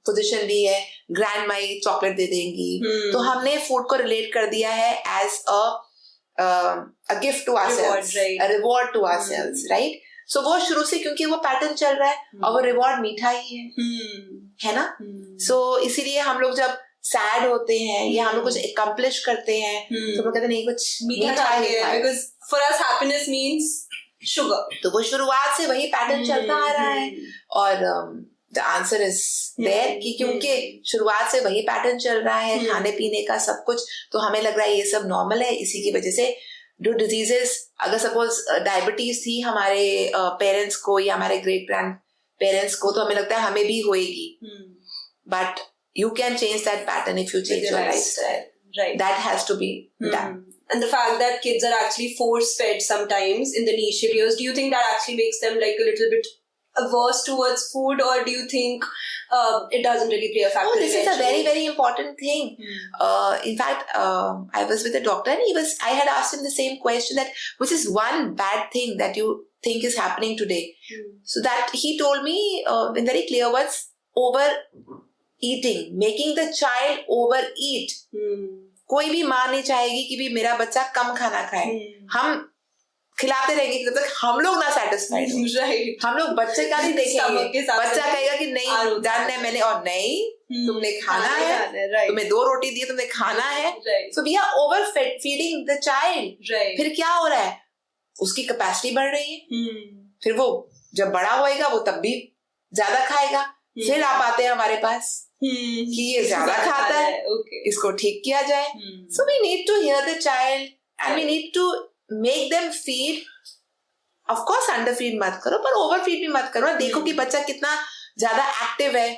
पोजीशन ली है, ग्रैंड माई चॉकलेट दे देंगी। तो हमने फूड को रिलेट कर दिया है as a gift to ourselves, a reward to ourselves, right? So वो शुरू से क्योंकि वो पैटर्न चल रहा है और वो रिवॉर्ड मीठा ही है ना? सो इसीलिए हम लोग जब सैड होते हैं या हम लोग कुछ अकम्प्लिश करते हैं तो हम कहते नहीं कुछ मीठा ही है, because for us happiness means sugar. तो वो शुरुआत से वही पैटर्न चलता आ रहा है। और द आंसर इज देयर कि क्योंकि शुरुआत से वही पैटर्न चल रहा है, खाने पीने का सब कुछ, तो हमें लग रहा है ये सब नॉर्मल है। इसी की वजह से जो डिजीजेस, अगर सपोज डायबिटीज थी हमारे पेरेंट्स को या हमारे ग्रेट ग्रैंड पेरेंट्स को, तो हमें लगता है हमें भी होएगी, but you can change that pattern if you change your lifestyle. Right. That has to be done. And the fact that kids are actually force-fed sometimes in the initial years, do you think that actually makes them like a little bit averse towards food, or do you think it doesn't really play a factor? Oh, this is a very, very important thing. In fact, I was with a doctor and I had asked him the same question, that which is one bad thing that you think is happening today. So that he told me in very clear words, eating, making the child overeat. कोई भी माँ नहीं चाहेगी कि भी मेरा बच्चा कम खाना खाए। हम खिलाते रहेंगे जब तक हम लोग ना सेटिस्फाइड हो। Right. हम लोग बच्चे का नहीं देखेंगे, बच्चा कहेगा कि नहीं डन है मैंने, और नहीं तुमने खाना है, तुम्हें 2 रोटी दी तुमने खाना है। So we are over feeding the child. फिर क्या हो रहा है, उसकी कैपेसिटी बढ़ रही है, फिर वो जब बड़ा होएगा वो तब भी ज्यादा खाएगा। फिर आप आते हैं हमारे पास कि ये ज्यादा खाता है, इसको ठीक किया जाए। So we need to hear the child and we need to make them feed. Of course underfeed मत करो, पर overfeed भी मत करो। देखो कि बच्चा कितना ज्यादा एक्टिव है,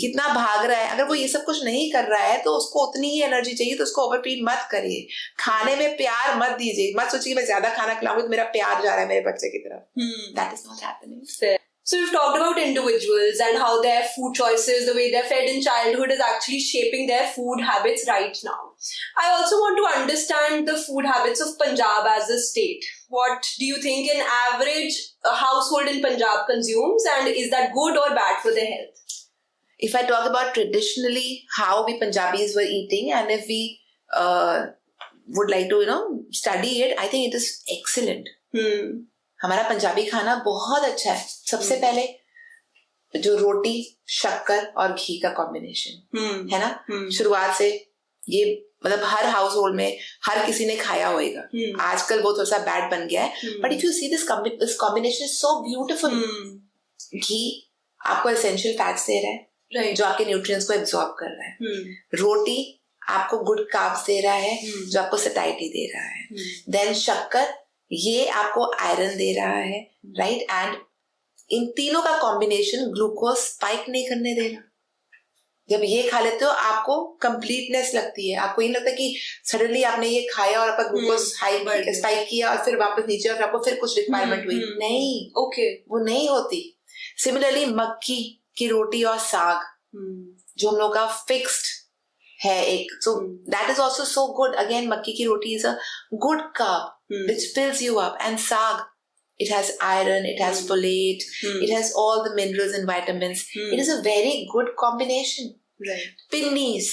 कितना भाग रहा है। अगर वो ये सब कुछ नहीं कर रहा है तो उसको उतनी ही एनर्जी चाहिए, तो उसको ओवरफीड मत करिए। खाने में प्यार मत दीजिए, मत सोचिए कि मैं ज्यादा खाना खिलाऊंगी तो मेरा प्यार जा रहा है मेरे बच्चे की तरफ। That is not happening. So we've talked about individuals and how their food choices, the way they're fed in childhood, is actually shaping their food habits right now. I also want to understand the food habits of Punjab as a state. What do you think an average household in Punjab consumes, and is that good or bad for their health? If I talk about traditionally how we Punjabis were eating, and if we would like to study it, I think it is excellent. हमारा पंजाबी खाना बहुत अच्छा है। सबसे पहले जो रोटी, शक्कर और घी का कॉम्बिनेशन है ना, शुरुआत से ये मतलब हर हाउस होल्ड में हर किसी ने खाया होएगा। आजकल वो थोड़ा सा बैड बन गया है, but if you see this combination is so beautiful. घी आपको एसेंशियल फैट्स दे रहा है जो आपके न्यूट्रिएंट्स को एब्जॉर्ब कर रहा है। रोटी आपको गुड कार्ब्स दे रहा है जो आपको सैटिस्फैक्शन दे रहा है। देन शक्कर, ये आपको आयरन दे रहा है, राइट? एंड इन तीनों का कॉम्बिनेशन ग्लूकोज स्पाइक नहीं करने देगा। जब ये खा लेते हो आपको कंप्लीटनेस लगती है, आपको ये लगता है कि सडनली आपने ये खाया और आपका ग्लूकोज हाई स्पाइक किया और फिर वापस नीचे और आपको फिर कुछ रिक्वायरमेंट हुई। नहीं, वो नहीं होती। सिमिलरली मक्की की रोटी और साग जो हम लोग का फिक्स्ड है एक, so that is also so good. Again, मक्की की रोटी is a good carb which fills you up, and saag, it has iron, it has folate, it has all the minerals and vitamins. It is a very good combination. Right. Pinnies,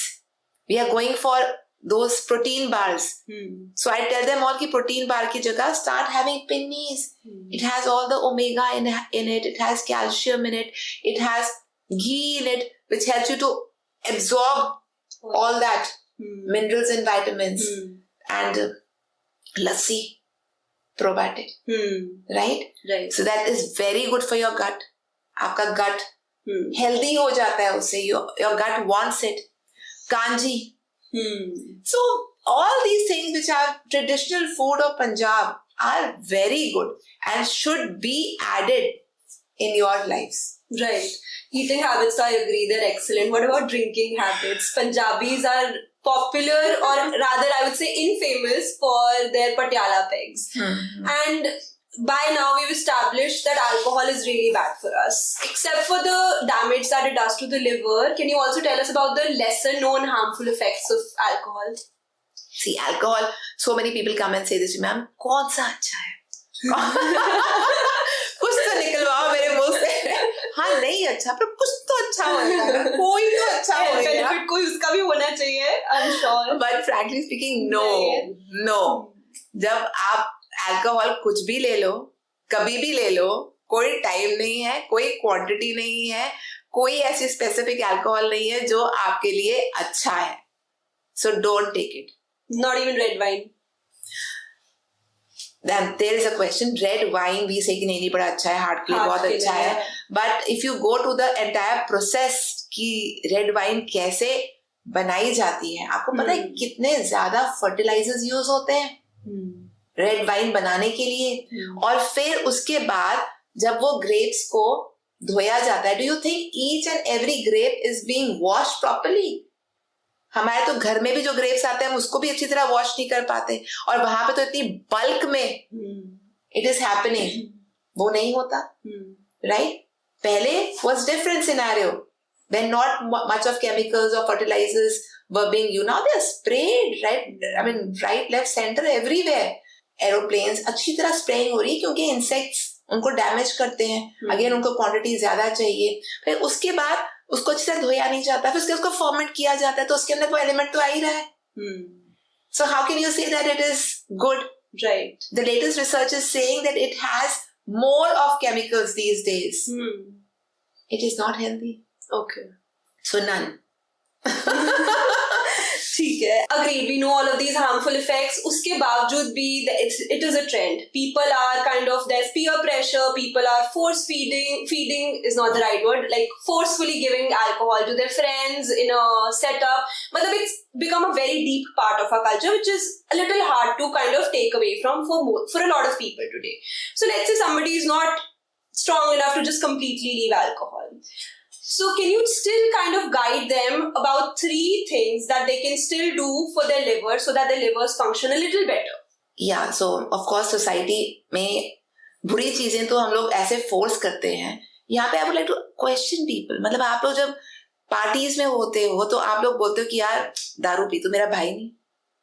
we are going for those protein bars. So I tell them all ki protein bar ki jagah start having pinnies. It has all the omega in it, it has calcium in it, it has ghee in it which helps you to absorb all that minerals and vitamins. And lassi, probiotic, right? Right. So that is very good for your gut. आपका gut healthy हो जाता है उससे. Your gut wants it. Kanji. So all these things which are traditional food of Punjab are very good and should be added in your lives. Right. Eating habits, I agree, they're excellent. What about drinking habits? Punjabis are popular, or rather I would say infamous, for their Patiala pegs. And by now we've established that alcohol is really bad for us. Except for the damage that it does to the liver, can you also tell us about the lesser known harmful effects of alcohol? See, alcohol, so many people come and say this, ma'am, कौन सा अच्छा है? कुछ तो निकलवाओ मेरे मुंह से. हाँ नहीं अच्छा, पर कुछ तो अच्छा होगा, कोई तो अच्छा होगा. Benefit कोई उसका भी होना चाहिए, I'm sure. But frankly speaking, no. जब आप अल्कोहल कुछ भी ले लो, कभी भी ले लो, कोई टाइम नहीं है, कोई क्वांटिटी नहीं है, कोई ऐसी स्पेसिफिक अल्कोहल नहीं है जो आपके लिए अच्छा है. So don't take it. Not even red wine. Then there is a question. Red wine we say कि नहीं बड़ा अच्छा है, हार्ट के लिए बहुत अच्छा है. But if you go to the entire process कि red wine कैसे बनाई जाती है, आपको पता है कितने ज्यादा फर्टिलाइजर्स यूज होते हैं रेड वाइन बनाने के लिए. और फिर उसके बाद जब वो ग्रेप्स को धोया जाता है, do you think each and every grape is being wash properly? हमारे तो घर में भी जो ग्रेप्स आते हैं हम उसको भी अच्छी तरह वॉश नहीं कर पाते, और वहां पे तो इतनी बल्क में इट इज हैपनिंग. वो नहीं होता, राइट? पहले was different scenario when not much of chemicals or fertilizers were being used. Now they are sprayed, right? I mean, right, left, center, everywhere. Aeroplanes अच्छी तरह spraying हो रही है क्योंकि insects उनको डैमेज करते हैं. अगेन उनको क्वांटिटी ज्यादा चाहिए. फिर उसके बाद उसको अच्छी तरह धोया नहीं जाता, फिर उसको फर्मेंट किया जाता है, तो उसके अंदर वो एलिमेंट तो आ ही रहा है. So how can you say that it is good? Right. The latest research is saying that it has more of chemicals these days. It is not healthy. Okay. So none. ठीक है. Agreed. We know all of these harmful effects. उसके बावजूद भी it is a trend. People are kind of, there's peer pressure. People are force feeding. Feeding is not the right word. Like forcefully giving alcohol to their friends in a setup. But it's become a very deep part of our culture, which is a little hard to kind of take away from for a lot of people today. So let's say somebody is not strong enough to just completely leave alcohol. So can you still kind of guide them about 3 things that they can still do for their liver so that their livers function a little better? Yeah, so of course society में बुरी चीजें तो हम लोग ऐसे force करते हैं. यहाँ पे I would like to question people. मतलब आप लोग जब पार्टीज में होते हो तो आप लोग बोलते हो कि यार दारू पी, तो मेरा भाई नहीं,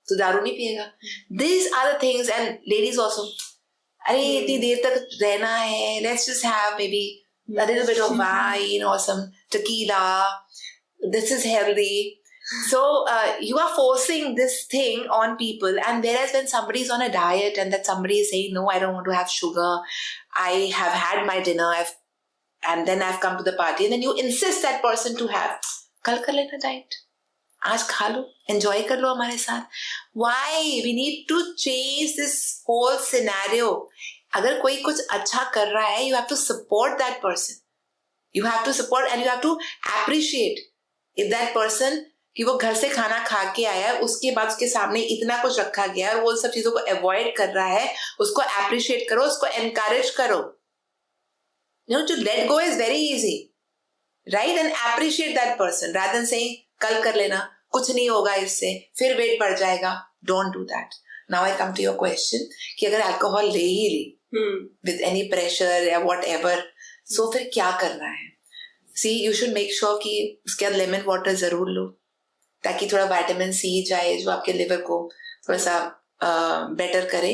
तो दारू नहीं पिएगा. These are the things, and ladies also. अरे इतनी देर तक रहना है, let's just have maybe a little bit of wine or some tequila. This is healthy. So you are forcing this thing on people, and whereas when somebody is on a diet and that somebody is saying, no, I don't want to have sugar, I have had my dinner, and then I've come to the party, and then you insist that person to have, कल कर लेना diet, आज खा लो, enjoy कर लो हमारे साथ. Why? We need to change this whole scenario. अगर कोई कुछ अच्छा कर रहा है, you have to support that person. You have to support and you have to appreciate if that person कि वो घर से खाना खा के आया है, उसके बाद उसके सामने इतना कुछ रखा गया है और वो सब चीजों को अवॉइड कर रहा है, उसको appreciate करो, उसको encourage करो. You know, to let go is very easy, right? And appreciate that person rather than saying कल कर लेना, कुछ नहीं होगा इससे, फिर वेट बढ़ जाएगा. Don't do that. Now I come to your question कि अगर अल्कोहल ले ही ली with any pressure या whatever, so फिर क्या करना है? See, you should make sure कि उसके बाद लेमन वाटर जरूर लो ताकि थोड़ा विटामिन सी जाए जो आपके लिवर को थोड़ा सा बेटर करे,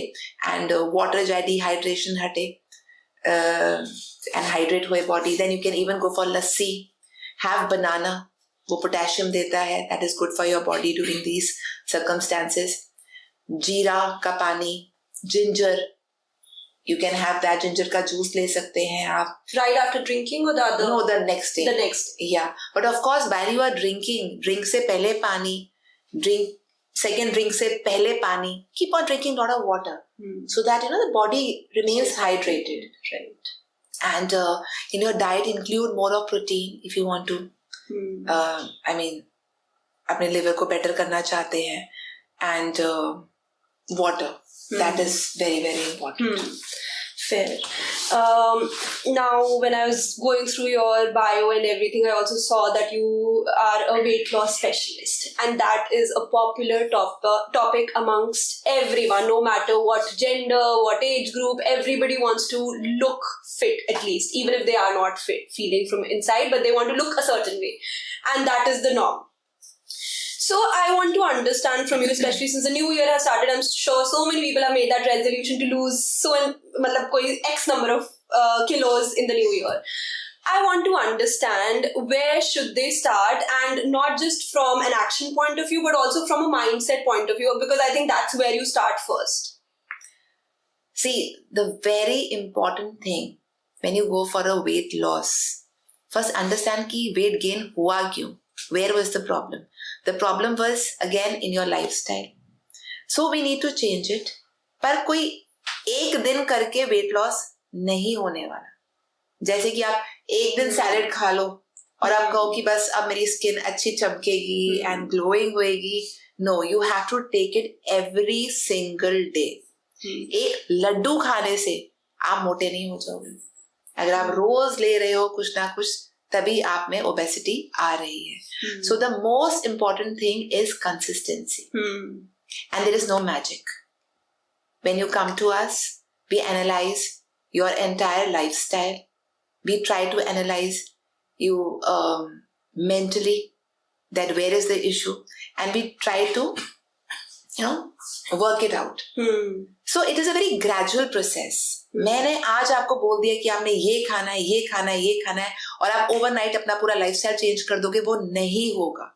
एंड वाटर जाए, डिहाइड्रेशन हटे, एंड हाइड्रेट हुए body. Then you can even go for lassi, have banana, वो पोटेशियम देता है, that is good for your body during these circumstances. जीरा का पानी, ginger, you can have that. Ginger का जूस ले सकते हैं आप. Right after drinking or the other? No, the next day. The next day. Yeah, but of course while you are drinking, drink से पहले पानी, drink second drink से पहले पानी. Keep on drinking lot of water. so that the body remains hydrated. Right. And in your diet include more of protein if you want to. अपने liver को better करना चाहते हैं, and water. That is very, very important. Fair. Now, when I was going through your bio and everything, I also saw that you are a weight loss specialist, and that is a popular topic amongst everyone, no matter what gender, what age group. Everybody wants to look fit, at least, even if they are not fit, feeling from inside, but they want to look a certain way, and that is the norm. So I want to understand from you, especially since the new year has started, I'm sure so many people have made that resolution to lose X number of kilos in the new year. I want to understand where should they start, and not just from an action point of view, but also from a mindset point of view, because I think that's where you start first. See, the very important thing when you go for a weight loss, first understand कि weight gain हुआ क्यों? Where was the problem? The problem was again in your lifestyle. So we need to change it. पर कोई एक दिन करके weight loss नहीं होने वाला. जैसे कि आप एक दिन सैलेड खा लो और आप कहो कि बस अब मेरी स्किन अच्छी चमकेगी and glowing होएगी. No, you have to take it every single day. एक लड्डू खाने से आप मोटे नहीं हो जाओगे. अगर आप रोज ले रहे हो कुछ ना कुछ, तभी आप में ओबेसिटी आ रही है. So the most important thing is consistency. And there is no magic. When you come to us, we analyze your entire lifestyle. We try to analyze you mentally, that where is the issue, and we try to work it out. So it is a very gradual process. मैंने आज आपको बोल दिया कि आपने ये खाना है, ये खाना है, ये खाना है, और आप ओवरनाइट अपना पूरा लाइफस्टाइल चेंज कर दोगे, वो नहीं होगा.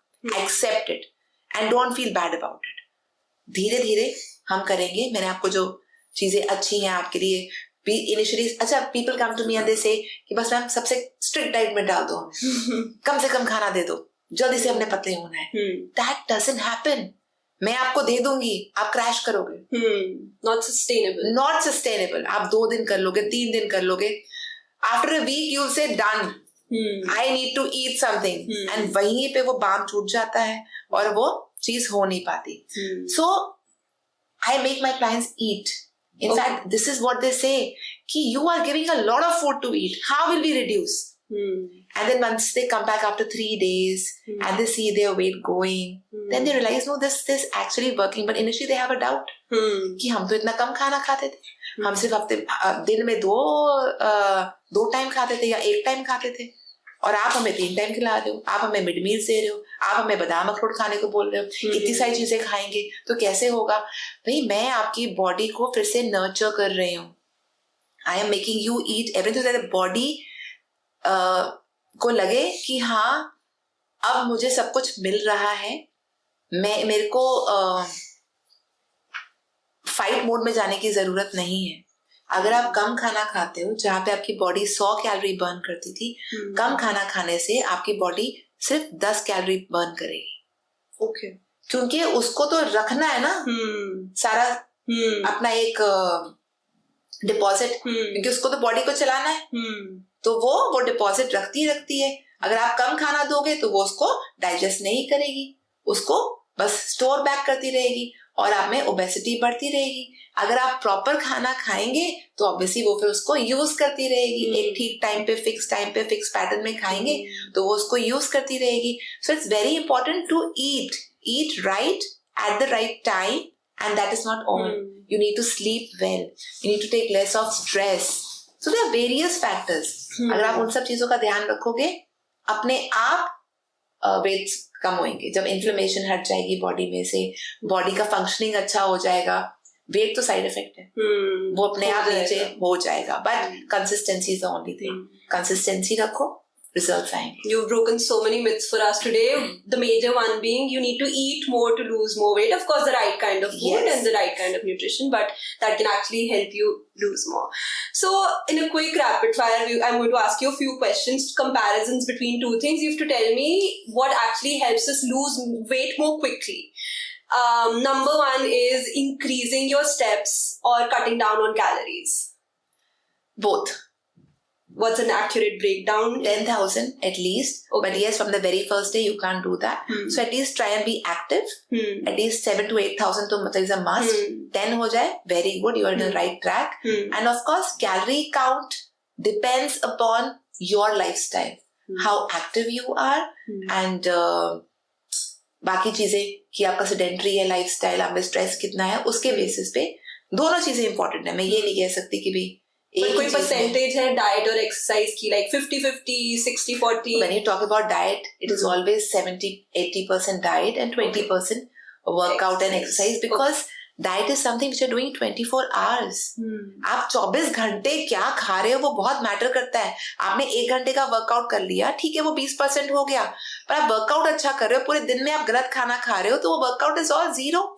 Accept it and don't feel bad about it. धीरे धीरे हम करेंगे. मैंने आपको जो चीजें अच्छी हैं आपके लिए, इनिशियली अच्छा people come to me and they say कि बस मैम सबसे स्ट्रिक्ट डाइट में डाल दो, कम से कम खाना दे दो, जल्दी से हमने पतले होना है. That doesn't happen. मैं आपको दे दूंगी, आप क्रैश करोगे. Not sustainable. Not sustainable. आप 2 दिन कर लोगे, 3 दिन कर लोगे. After a week you'll say done. I need to eat something. And वहीं पे वो बाम छूट जाता है और वो चीज हो नहीं पाती. So I make my clients eat. In fact, this is what they say, कि you are giving a lot of food to eat. How will we reduce? And then once they come back after 3 days and they see their weight going, then they realize, no, this is actually working. But initially they have a doubt कि हम तो इतना कम खाना खाते थे, हम सिर्फ हफ्ते दिन में दो टाइम खाते थे या 1 टाइम खाते थे, और आप हमें 3 टाइम खिला रहे हो, आप हमें मिड मील्स दे रहे हो, आप हमें बादाम अखरोट खाने को बोल रहे हो, इतनी सारी चीजें खाएंगे तो कैसे होगा? भाई मैं आपकी बॉडी को फिर से नर्चर कर रही हूँ. I am making you eat everything so that body को लगे कि हाँ अब मुझे सब कुछ मिल रहा है. मेरे को फाइट मोड में जाने की जरूरत नहीं है. अगर आप कम खाना खाते हो, जहाँ पे आपकी बॉडी 100 कैलोरी बर्न करती थी, कम खाना खाने से आपकी बॉडी सिर्फ 10 कैलोरी बर्न करेगी. क्योंकि उसको तो रखना है ना सारा अपना एक डिपॉजिट, क्योंकि उसको तो बॉडी को चलाना है. तो वो डिपॉजिट रखती है. अगर आप कम खाना दोगे तो वो उसको डाइजेस्ट नहीं करेगी, उसको बस स्टोर बैक करती रहेगी और आप में ओबेसिटी बढ़ती रहेगी. अगर आप प्रॉपर खाना खाएंगे तो ऑब्वियसली वो फिर उसको यूज करती रहेगी. एक ठीक टाइम पे फिक्स पैटर्न में खाएंगे तो वो उसको यूज करती रहेगी. So it's very important to eat right at the right time, and that is not all. You need to sleep well. You need to take less of stress. So there are various factors. अगर आप उन सब चीजों का ध्यान रखोगे, अपने आप वेट्स कम होंगे. जब इन्फ्लेमेशन हट जाएगी बॉडी में से, बॉडी का फंक्शनिंग अच्छा हो जाएगा. वेट तो साइड इफेक्ट है, वो अपने आप नीचे हो जाएगा. But consistency is the only thing. Consistency रखो, results आएंगे. You've broken so many myths for us today. The major one being you need to eat more to lose more weight. Of course, the right kind of food and the right kind of nutrition, but that can actually help you lose more. So, in a quick rapid fire, I'm going to ask you a few questions, comparisons between two things. You have to tell me what actually helps us lose weight more quickly. Number one is increasing your steps or cutting down on calories. Both. What's an accurate breakdown? 10,000 at least. Okay. But yes, from the very first day, you can't do that. So at least try and be active. At least 7,000 to 8,000 is a must. 10 ho jaye, very good. You're in the right track. And of course, calorie count depends upon your lifestyle. How active you are and बाकी चीजें कि आपका sedentary है lifestyle, आप में stress कितना है, उसके बेसिस पे दोनों चीजें इंपॉर्टेंट है. मैं ये नहीं कह सकती कि भी कोई परसेंटेज है डाइट और एक्सरसाइज की, like 50-50, 60-40? When you talk about diet, it is always 70-80% diet and 20% workout and exercise, because diet is something which you're doing 24 hours. आप 24 घंटे क्या खा रहे हो वो बहुत मैटर करता है. आपने 1 घंटे का वर्कआउट कर लिया, ठीक है, वो 20% हो गया, पर आप वर्कआउट अच्छा कर रहे हो, पूरे दिन में आप गलत खाना खा रहे हो, तो वो workout is all zero.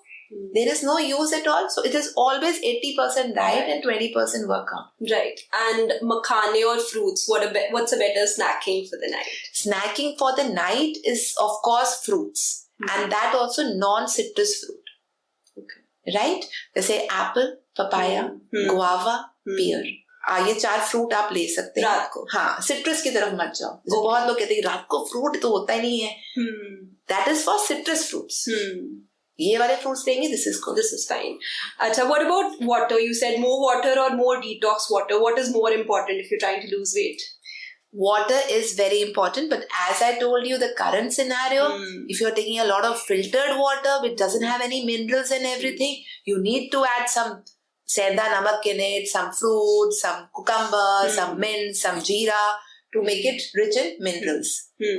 There is no use at all. So it is always 80% diet and 20% workout. Right. And makhane or fruits, what's a better snacking for the night? Snacking for the night is of course fruits. And that also non-citrus fruit. Okay. Right? जैसे apple, papaya, guava, pear. ये 4 fruit आप ले सकते हैं रात को. हाँ, citrus की तरफ मत जाओ. जो बहुत लोग कहते हैं रात को फ्रूट तो होता ही नहीं है. That is for citrus fruits. ये वाले फ्रूट्स लेंगे, this is good. This is fine. Acha, what about water? You said more water or more detox water. What is more important if you're trying to lose weight? Water is very important, but as I told you, the current scenario, if you're taking a lot of filtered water which doesn't have any minerals and everything, you need to add some senda namak in it, some fruit, some cucumber, some mint, some jeera to make it rich in minerals.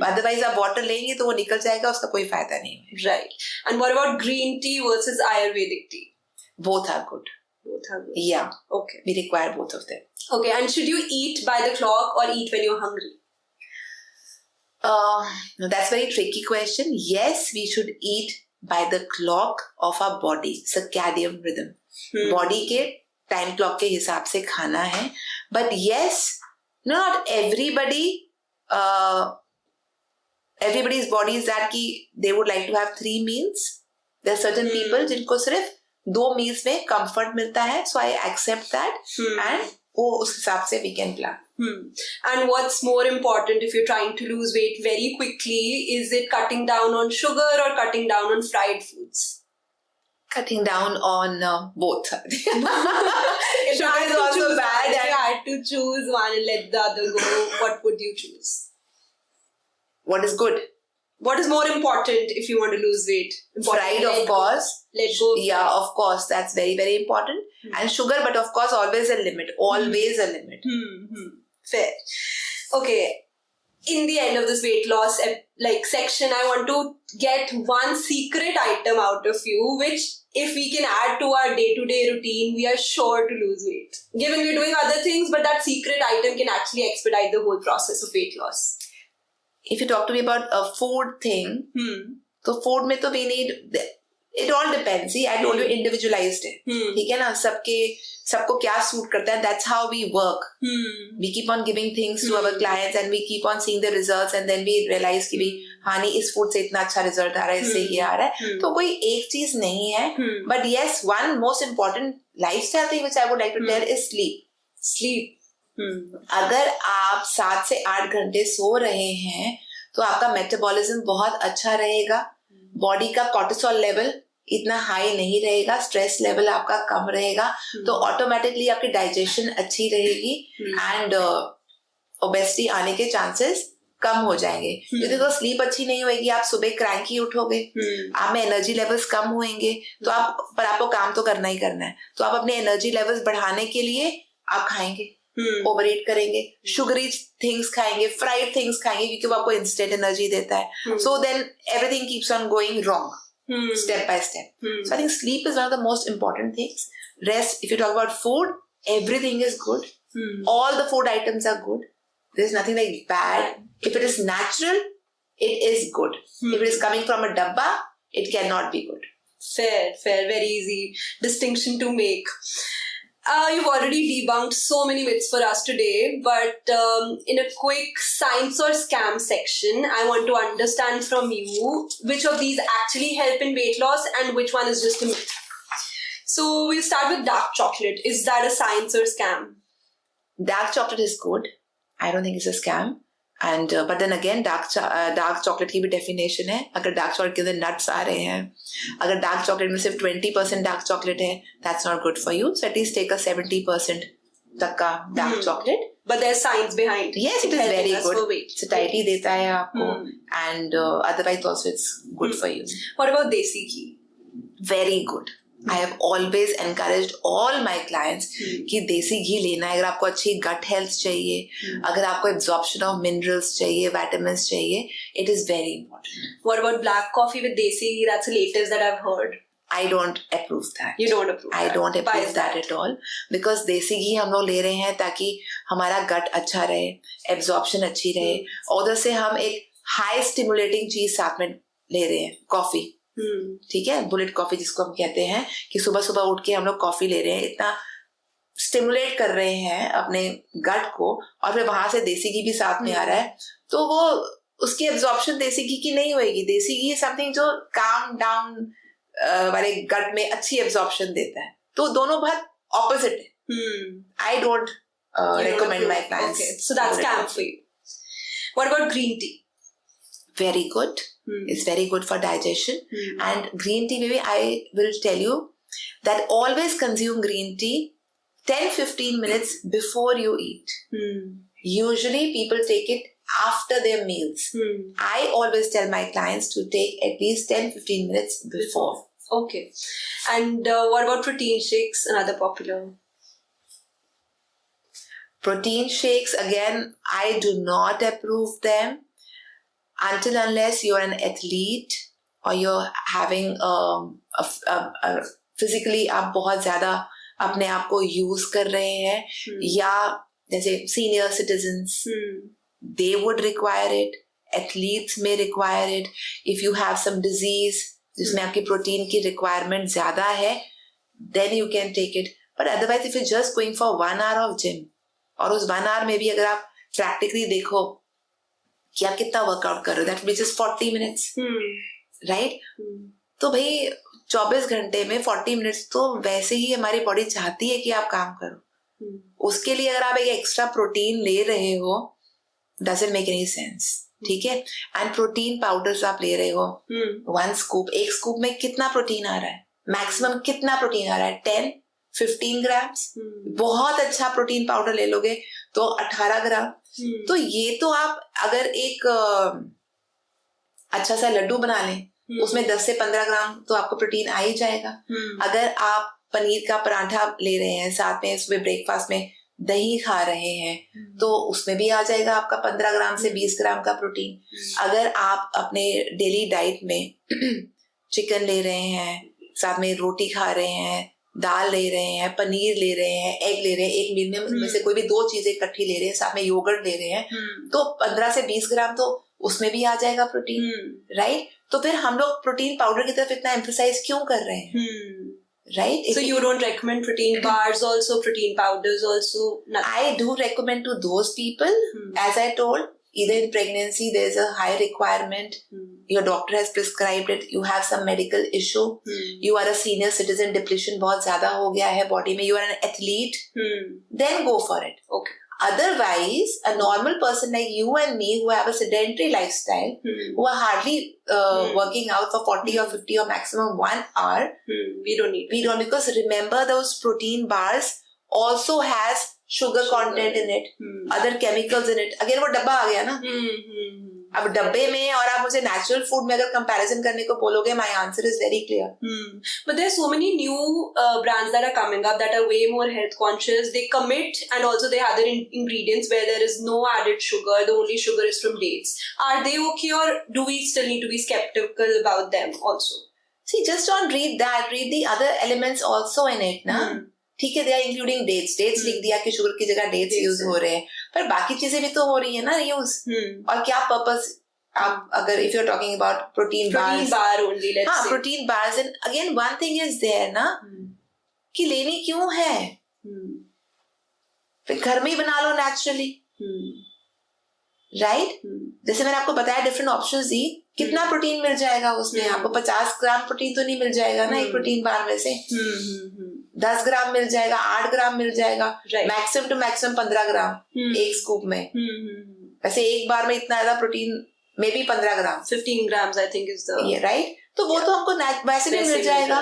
Otherwise आप water लेंगे तो वो निकल जाएगा, उसका कोई फायदा नहीं है. Right. And what about green tea versus Ayurvedic tea? Both are good. Both are good. Yeah. Okay. We require both of them. Okay. And should you eat by the clock or eat when you're hungry? That's a very tricky question. Yes, we should eat by the clock of our body, circadian rhythm. Body के time clock के हिसाब से खाना है. But yes, not everybody, everybody's body is that कि they would like to have 3 meals. There are certain people जिनको सिर्फ 2 meals में comfort मिलता है. So I accept that and वो उस हिसाब से we can plan. And what's more important if you're trying to lose weight very quickly? Is it cutting down on sugar or cutting down on fried foods? Cutting down on both. Sugar is also bad. If you had to choose one and let the other go, what would you choose? What is good? What is more important if you want to lose weight? Fried, of course. Let go. Yeah, of course. That's very, very important. And sugar, but of course, always a limit. Always a limit. Fair. Okay. In the end of this weight loss section, I want to get one secret item out of you, which if we can add to our day-to-day routine, we are sure to lose weight. Given we're doing other things, but that secret item can actually expedite the whole process of weight loss. If you talk to me about a food thing, so food में तो we need, it all depends. See, I told you individualized है. ठीक है ना, सबको क्या suit करता है. That's how we work. We keep on giving things to our clients and we keep on seeing the results and then we realize कि भी हाँ नहीं, इस फूड से इतना अच्छा रिजल्ट आ रहा है, इससे ये आ रहा है. तो कोई एक चीज नहीं है. But yes, one most important lifestyle thing which I would like to tell is sleep. Sleep. अगर आप 7 से 8 घंटे सो रहे हैं तो आपका मेटाबॉलिज्म बहुत अच्छा रहेगा. बॉडी का कॉर्टिसोल लेवल इतना हाई नहीं रहेगा, स्ट्रेस लेवल आपका कम रहेगा, तो ऑटोमेटिकली आपकी डाइजेशन अच्छी रहेगी एंड ओबेसिटी आने के चांसेस कम हो जाएंगे. क्योंकि तो स्लीप अच्छी नहीं होगी, आप सुबह क्रैंकी उठोगे, आप में एनर्जी लेवल्स कम होंगे, तो आपको काम तो करना ही करना है. तो आप अपने एनर्जी लेवल्स बढ़ाने के लिए आप खाएंगे, ओवर ईट करेंगे, शुगरी थिंग्स खाएंगे, फ्राइड थिंग्स खाएंगे, क्योंकि वो आपको इंस्टेंट एनर्जी देता है. So then everything keeps on going wrong step by step. So I think sleep is one of the most important things. Rest, if you talk about food, everything is good. All the food items are good. There's nothing like bad. If it is natural, it is good. If it is coming from a dabba, it cannot be good. Fair. Very easy distinction to make. You've already debunked so many myths for us today, but in a quick science or scam section, I want to understand from you which of these actually help in weight loss and which one is just a myth. So we'll start with dark chocolate. Is that a science or scam? Dark chocolate is good. I don't think it's a scam. And but then again, dark chocolate की भी definition है. अगर dark chocolate के अंदर nuts आ रहे हैं, अगर dark chocolate में सिर्फ 20% dark chocolate है, that's not good for you. So at least take a 70% तक का dark chocolate. But there's science behind. Yes, it is very good. Satiety देता है आपको, and otherwise also it's good for you. What about desi ghee? Very good. I have always encouraged all my clients कि देसी घी लेना है. अगर आपको अच्छी gut health चाहिए, अगर आपको absorption of minerals चाहिए, vitamins चाहिए, it is very important. What about black coffee with desi ghee? That's the latest that I've heard. I don't approve that. You don't approve I don't approve that at all. Because देसी घी हम लोग ले रहे हैं ताकि हमारा gut अच्छा रहे, absorption अच्छी रहे, और उधर से हम एक high stimulating चीज साथ में ले रहे हैं, coffee. ठीक है, बुलेट कॉफी जिसको हम कहते हैं, कि सुबह सुबह उठ के हम लोग कॉफी ले रहे हैं, इतना स्टिमुलेट कर रहे हैं अपने गट को, और फिर वहां से देसी घी भी साथ में आ रहा है, तो वो उसकी एब्जॉर्प्शन देसी घी की नहीं होएगी. देसी घी समथिंग जो काम डाउन वाले गट में अच्छी एब्जॉर्प्शन देता है. तो दोनों बहुत ऑपोजिट है. I don't recommend my clients. Okay, so that's scam for you. What about green tea? Very good. It's very good for digestion. And green tea, maybe I will tell you that always consume green tea 10-15 minutes before you eat. Usually people take it after their meals. I always tell my clients to take at least 10-15 minutes before. Okay. And what about protein shakes? Another popular. Protein shakes, again, I do not approve them. Until unless you're an athlete or you're having physically आप बहुत ज़्यादा अपने आप को use कर रहे हैं, या जैसे senior citizens, they would require it. Athletes may require it. If you have some disease जिसमें आपकी protein की requirement ज़्यादा है, then you can take it. But otherwise, if you're just going for 1 hour of gym, और उस 1 hour में भी अगर आप practically देखो कि आप कितना वर्कआउट कर रहे हो, that will be just 40 minutes, right? तो भाई 24 घंटे में 40 मिनट्स तो वैसे ही हमारी बॉडी चाहती है कि आप काम करो. उसके लिए अगर आप एक एक्स्ट्रा प्रोटीन ले रहे हो, doesn't make any sense. ठीक है? एंड प्रोटीन पाउडर्स आप ले रहे हो, 1 स्कूप, एक स्कूप में कितना प्रोटीन आ रहा है, मैक्सिमम कितना प्रोटीन आ रहा है, 10-15 ग्राम्स. बहुत अच्छा प्रोटीन पाउडर ले लोगे तो 18 ग्राम. तो ये तो आप अगर एक अच्छा सा लड्डू बना लें, उसमें 10 से 15 ग्राम तो आपको प्रोटीन आ ही जाएगा. अगर आप पनीर का पराठा ले रहे हैं, साथ में सुबह ब्रेकफास्ट में दही खा रहे हैं, तो उसमें भी आ जाएगा आपका 15 ग्राम से 20 ग्राम का प्रोटीन. अगर आप अपने डेली डाइट में चिकन ले रहे हैं, साथ में रोटी खा रहे हैं, दाल ले रहे हैं, पनीर ले रहे हैं, एग ले रहे हैं, एक मील में से कोई भी 2 चीजें इकट्ठी ले रहे हैं, साथ में योगर्ट ले रहे हैं, तो 15 से 20 ग्राम तो उसमें भी आ जाएगा प्रोटीन, राइट? तो फिर हम लोग प्रोटीन पाउडर की तरफ इतना एम्फसाइज क्यों कर रहे हैं, right? So you don't recommend protein bars also, protein powders also? Nothing. I do recommend to those people, as I told, either in pregnancy there's a high requirement, your doctor has prescribed it, you have some medical issue, you are a senior citizen, depletion बहुत ज्यादा हो गया है body में, you are an athlete, then go for it. Okay. Otherwise, a normal person like you and me who have a sedentary lifestyle, who are hardly working out for 40 or 50 or maximum 1 hour, we don't need. We don't, because remember those protein bars also has sugar content in it, other chemicals in it. Again, वो डब्बा आ गया ना. अब डब्बे में और आप मुझे नेचुरल फूड में अगर कंपैरिजन करने को बोलोगे, my answer is very clear. But there's so many new brands that are coming up that are way more health conscious. They commit, and also they have their ingredients where there is no added sugar. The only sugar is from dates. Are they okay, or do we still need to be skeptical about them also? See, just don't read that. Read the other elements also in it, ना. ठीक है, they are including dates. Dates लिख दिया कि sugar की जगह dates use हो रहे हैं, पर बाकी चीजें भी तो हो रही है ना यूज. और क्या पर्पस, आप अगर if you're talking about protein bar only, let's say. protein bars, and again one thing is there ना, कि लेनी क्यों है, फिर घर में ही बना लो नेचुरली, राइट? जैसे मैंने आपको बताया डिफरेंट ऑप्शंस दी, कितना प्रोटीन मिल जाएगा उसमें? आपको 50 ग्राम प्रोटीन तो नहीं मिल जाएगा ना एक प्रोटीन बार में से। 10 ग्राम मिल जाएगा, 8 ग्राम मिल जाएगा, मैक्सिमम टू मैक्सिमम 15 ग्राम एक स्कूप में। वैसे एक बार में इतना ज्यादा protein, may be 15 gram, 15 grams I think is the right. तो वो तो हमको वैसे भी मिल जाएगा।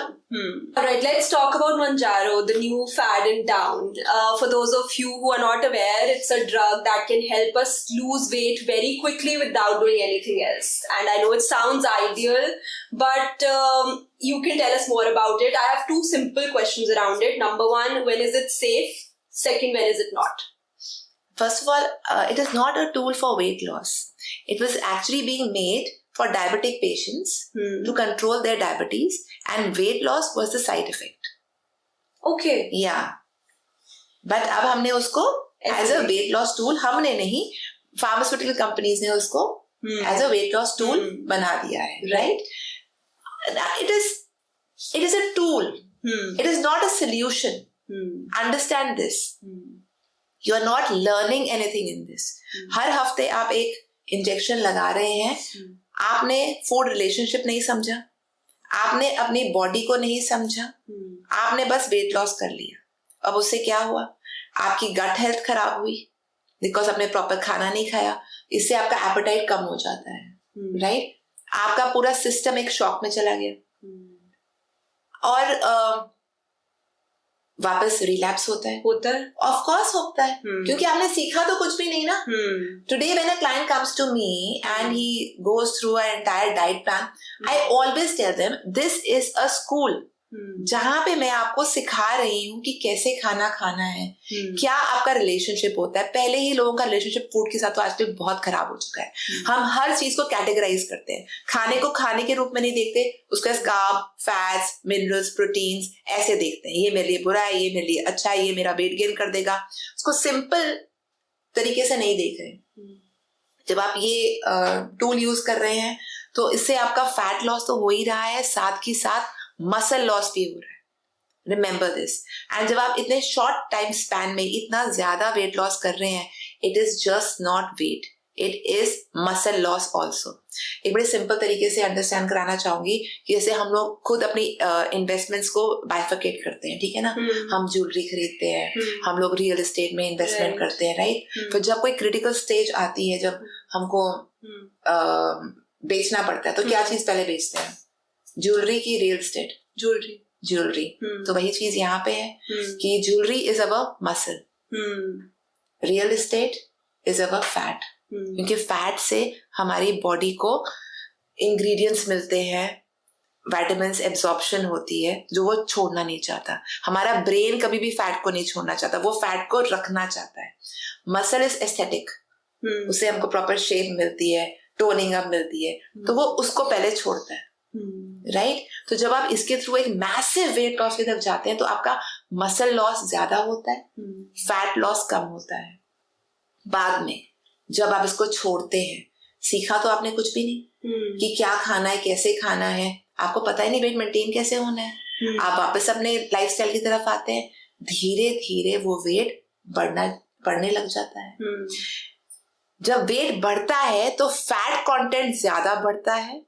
Alright, let's talk about Manjaro, the new fad in town. For those of you who are not aware, it's a drug that can help us lose weight very quickly without doing anything else. And I know it sounds ideal, but you can tell us more about it. I have two simple questions around it. Number one, when is it safe? Second, when is it not? First of all, it is not a tool for weight loss. It was actually being made for diabetic patients to control their diabetes, and weight loss was the side effect. Okay. Yeah. But अब हमने उसको as a weight loss tool, हमने नहीं, pharmaceutical companies ने उसको as a weight loss tool बना दिया है, right? It is a tool. It is not a solution. Understand this. You are not learning anything in this. हर हफ्ते आप एक इंजेक्शन लगा रहे हैं, आपने फूड रिलेशनशिप नहीं समझा, आपने अपनी बॉडी को नहीं समझा, आपने बस वेट लॉस कर लिया। अब उससे क्या हुआ? आपकी गट हेल्थ खराब हुई बिकॉज आपने प्रॉपर खाना नहीं खाया, इससे आपका एपेटाइट कम हो जाता है, राइट? आपका पूरा सिस्टम एक शॉक में चला गया और वापस रिलैप्स होता है। ऑफ कोर्स होता है, क्योंकि आपने सीखा तो कुछ भी नहीं ना। Today when a client comes to me and he goes through a entire diet plan, I always tell them this is a school जहां पे मैं आपको सिखा रही हूँ कि कैसे खाना खाना है, क्या आपका रिलेशनशिप होता है। पहले ही लोगों का रिलेशनशिप फूड के साथ तो आजकल बहुत खराब हो चुका है। हम हर चीज को कैटेगराइज करते हैं, खाने को खाने के रूप में नहीं देखते, उसका कार्ब, फैट्स, मिनरल्स, प्रोटीन्स ऐसे देखते हैं। ये मेरे लिए बुरा है, ये मेरे लिए अच्छा है, ये मेरा वेट गेन कर देगा। उसको सिंपल तरीके से नहीं देख रहे। जब आप ये टूल यूज कर रहे हैं तो इससे आपका फैट लॉस तो हो ही रहा है, साथ ही साथ मसल लॉस भी हो रहा है। Remember this. एंड जब आप इतने शॉर्ट टाइम स्पैन में इतना ज्यादा वेट लॉस कर रहे हैं, it is just not weight, it is muscle loss also. एक बड़े सिंपल तरीके से अंडरस्टैंड कराना चाहूंगी कि जैसे हम लोग खुद अपनी इन्वेस्टमेंट्स को बाइफरकेट करते हैं, ठीक है ना? हम ज्वेलरी खरीदते हैं, हम लोग रियल एस्टेट में इन्वेस्टमेंट करते हैं, राइट? फिर जब कोई क्रिटिकल स्टेज आती है, जब हमको बेचना पड़ता है, तो क्या चीज पहले बेचते हैं? ज्वेलरी की रियल एस्टेट? ज्वेलरी। तो वही चीज यहाँ पे है कि jewellery is our muscle, real estate is our fat. क्योंकि फैट से हमारी बॉडी को इंग्रेडिएंट्स मिलते हैं, विटामिन्स एब्जॉर्प्शन होती है जो वो छोड़ना नहीं चाहता। हमारा ब्रेन कभी भी फैट को नहीं छोड़ना चाहता, वो फैट को रखना चाहता है। मसल इज एस्थेटिक, उससे हमको प्रॉपर शेप मिलती है, टोनिंग अप मिलती है, तो वो उसको पहले छोड़ता है, राइट? तो जब आप इसके थ्रू एक मैसिव वेट लॉस की तरफ जाते हैं तो आपका मसल लॉस ज्यादा होता है, फैट लॉस कम होता है। बाद में जब आप इसको छोड़ते हैं, सीखा तो आपने कुछ भी नहीं कि क्या खाना है, कैसे खाना है, आपको पता ही नहीं वेट मेंटेन कैसे होना है। आप वापस अपने लाइफस्टाइल की तरफ आते हैं, धीरे धीरे वो वेट बढ़ने लग जाता है। जब वेट बढ़ता है तो फैट कंटेंट ज्यादा बढ़ता है,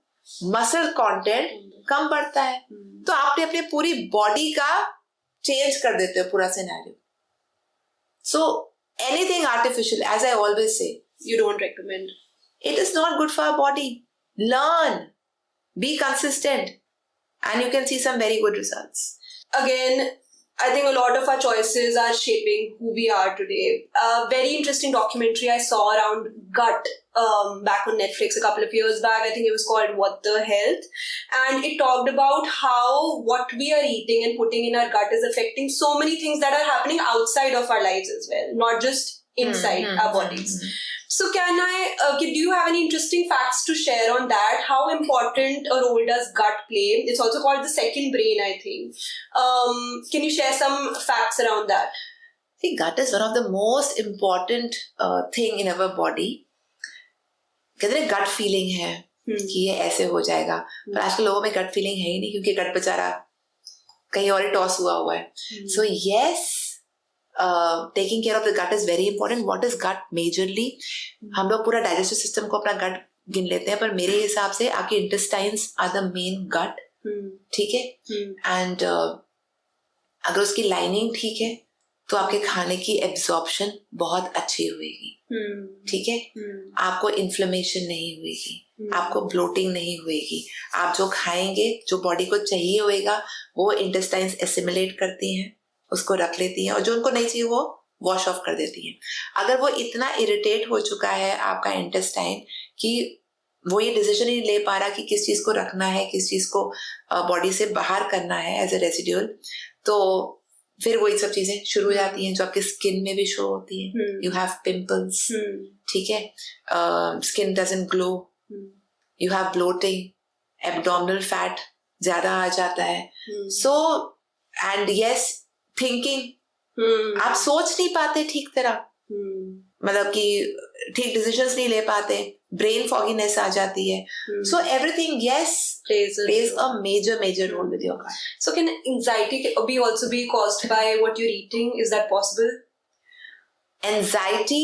मसल कंटेंट कम बढ़ता है, तो आपने अपनी पूरी बॉडी का चेंज कर देते हो पूरा scenario. So anything artificial, as I always say, you don't recommend. It is not good for our body. Learn, be consistent, and you can see some very good results. Again, I think a lot of our choices are shaping who we are today. A very interesting documentary I saw around gut back on Netflix a couple of years back. I think it was called What the Health. And it talked about how what we are eating and putting in our gut is affecting so many things that are happening outside of our lives as well, not just inside our bodies. So do you have any interesting facts to share on that? How important a role does gut play? It's also called the second brain, I think. Can you share some facts around that? See, gut is one of the most important thing in our body. कहते हैं gut feeling है कि ये ऐसे हो जाएगा, पर आजकल लोगों में गट फीलिंग है ही नहीं, क्योंकि गट बेचारा कहीं और ही टॉस हुआ है। So yes, taking care of the gut is very important. What is gut majorly? हम लोग पूरा डाइजेस्टिव सिस्टम को अपना गट गिन लेते हैं, पर मेरे हिसाब से आपके इंटेस्टाइन्स आर द मेन गट. ठीक है. एंड अगर उसकी लाइनिंग ठीक है तो आपके खाने की एब्जॉर्प्शन बहुत अच्छी होगी. ठीक है. आपको इन्फ्लेमेशन नहीं होगी, आपको ब्लोटिंग नहीं होगी. आप जो खाएंगे, जो बॉडी को चाहिए होएगा, वो इंटेस्टाइन्स एसिमिलेट करती हैं, उसको रख लेती हैं, और जो उनको नहीं चाहिए वो वॉश ऑफ कर देती हैं. अगर वो इतना इरिटेट हो चुका है आपका इंटेस्टाइन कि वो ये डिसीजन ही ले पा रहा कि किस चीज को रखना है, किस चीज को बॉडी से बाहर करना है एज ए रेसिड्यूल, तो फिर वही सब चीजें शुरू हो जाती हैं जो आपके स्किन में भी शो होती है. You have pimples. ठीक है. Skin doesn't glow. You have bloating. Abdominal fat ज्यादा आ जाता है. सो एंड यस, थिंकिंग, आप सोच नहीं पाते ठीक तरह, मतलब कि ठीक डिसीजंस नहीं ले पाते, ब्रेन फॉगीनेस आ जाती है. So everything yes plays a major role with your gut. So can anxiety also be caused by what you're eating? Is that possible? Anxiety,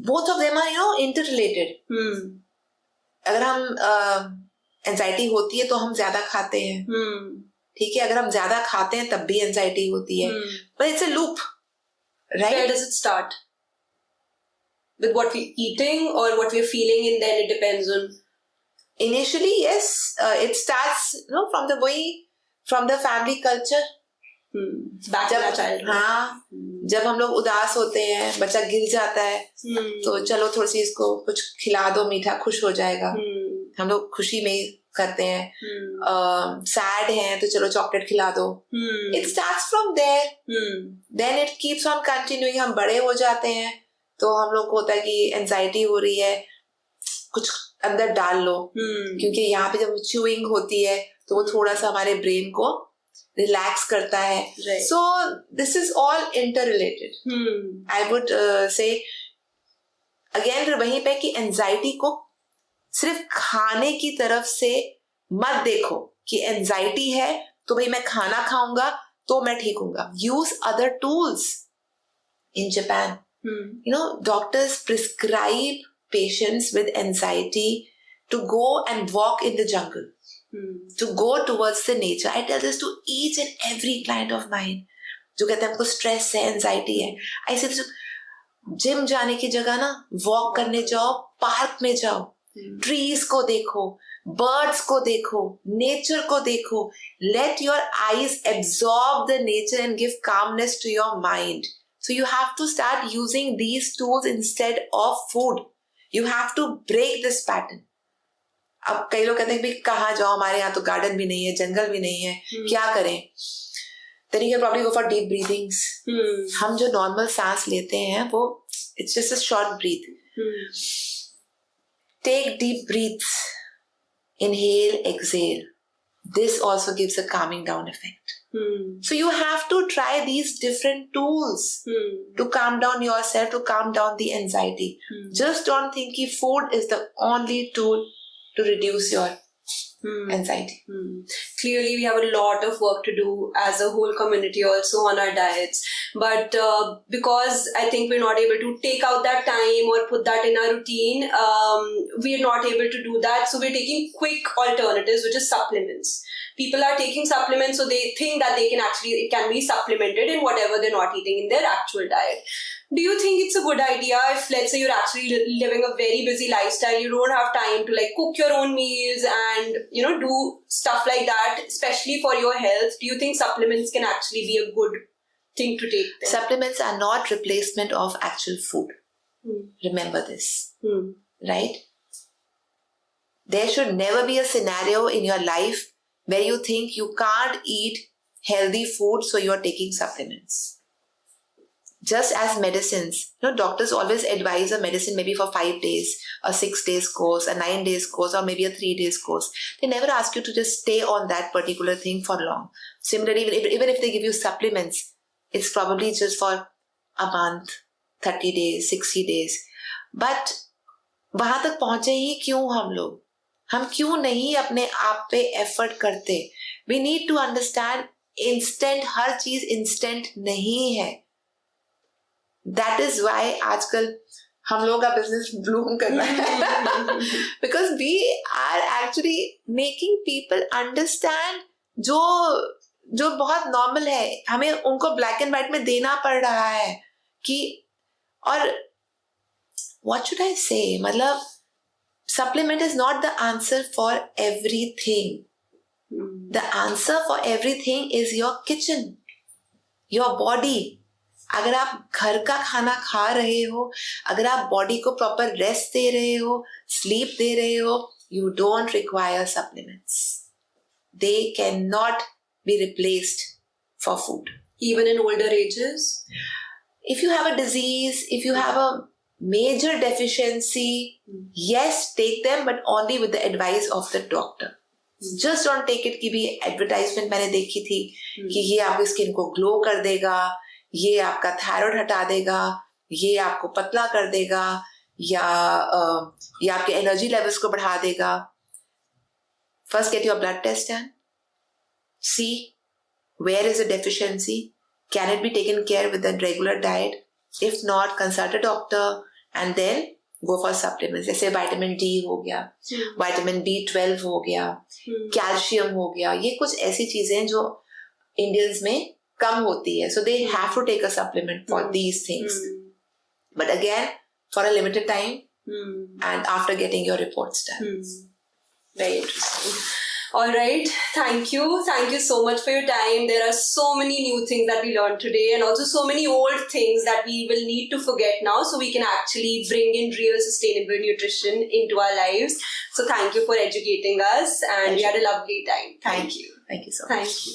both of them are interrelated. अगर हम anxiety होती है तो हम ज्यादा खाते हैं. ठीक है. अगर हम ज्यादा खाते हैं तब भी एंजाइटी होती है. But it's a loop, right? Where does it start? With what we're eating or what we're feeling, and then it depends on. Initially, yes, it starts from the family culture. Back in our childhood. हाँ, जब हम लोग उदास होते हैं, बच्चा गिर जाता है, तो चलो थोड़ी सी इसको कुछ खिला दो, मीठा, खुश हो जाएगा. हम लोग खुशी में करते हैं. सैड हैं तो चलो चॉकलेट खिला दो. It starts from there. Then it keeps on continuing. हम बड़े हो जाते हैं तो हम लोग को होता है कि एंजाइटी हो रही है, कुछ अंदर डाल लो, क्योंकि यहाँ पे जब च्यूइंग होती है तो वो थोड़ा सा हमारे ब्रेन को रिलैक्स करता है. So this is all inter related. I would say again वहीं पे कि एंजाइटी को सिर्फ खाने की तरफ से मत देखो कि एंजाइटी है तो भाई मैं खाना खाऊंगा तो मैं ठीक हूंगा. Use other tools. In Japan, doctors prescribe patients with anxiety to go and walk in the jungle, to go towards the nature. I tell this to each and every client of mine जो कहते हैं हमको stress है, anxiety है. ऐसे gym जाने की जगह ना वॉक करने जाओ, पार्क में जाओ, ट्रीज को देखो, बर्ड्स को देखो, नेचर को देखो. Let your eyes absorb the nature and give calmness to your mind. So you have to start using these tools instead of food. You have to break this pattern. अब कई लोग कहते हैं कि कहाँ जाओ, हमारे यहाँ तो गार्डन भी नहीं है, जंगल भी नहीं है, क्या करें? Then you can probably go for deep breathings. हम जो नॉर्मल सांस लेते हैं वो it's just a short breath. Take deep breaths. Inhale, exhale. This also gives a calming down effect. So you have to try these different tools to calm down yourself, to calm down the anxiety. Just don't think that food is the only tool to reduce your anxiety. Clearly, we have a lot of work to do as a whole community also on our diets. But because I think we're not able to take out that time or put that in our routine, we're not able to do that. So we're taking quick alternatives, which is supplements. People are taking supplements, so they think that it can be supplemented in whatever they're not eating in their actual diet. Do you think it's a good idea if, let's say, you're actually living a very busy lifestyle, you don't have time to cook your own meals and do stuff like that, especially for your health? Do you think supplements can actually be a good thing to take then? Supplements are not replacement of actual food. Remember this, right? There should never be a scenario in your life where you think you can't eat healthy food, so you're taking supplements. Just as medicines, doctors always advise a medicine maybe for 5 days, a 6 days course, a 9 days course, or maybe a 3 days course. They never ask you to just stay on that particular thing for long. Similarly, even if they give you supplements, it's probably just for a month, 30 days, 60 days. But वहां तक पहुंचे ही क्यों हम क्यों नहीं अपने आप पे एफर्ट करते? We need to understand instant, हर चीज इंस्टेंट नहीं है. That is why आजकल हम लोग का business bloom कर रहा है because we are actually making people understand जो बहुत normal है, हमें उनको black and white में देना पड़ रहा है कि, और what should I say, मतलब supplement is not the answer for everything. The answer for everything is your kitchen, your body. अगर आप घर का खाना खा रहे हो, अगर आप बॉडी को प्रॉपर रेस्ट दे रहे हो, स्लीप दे रहे हो, you don't require supplements. They cannot be replaced for food. Even in older ages? If you have a disease, if you have a major deficiency, yes, take them, but only with the advice of the doctor. Just don't take it कि भी advertisement मैंने देखी थी कि ये आपकी skin को glow कर देगा, ये आपका थायराइड हटा देगा, ये आपको पतला कर देगा, या ये आपके एनर्जी लेवल्स को बढ़ा देगा. First get your blood test done. See where is the deficiency. Can it be taken care with a regular diet? If not, consult a doctor and then go for supplements. जैसे vitamin D हो गया, vitamin B12 हो गया, calcium हो गया. ये कुछ ऐसी चीजें जो इंडियंस में कम होती है. So they have to take a supplement for these things. But again, for a limited time and after getting your reports done. Very interesting. All right. Thank you. Thank you so much for your time. There are so many new things that we learned today and also so many old things that we will need to forget now so we can actually bring in real sustainable nutrition into our lives. So thank you for educating us and we had a lovely time. Thank you. Thank you so much. Thank you.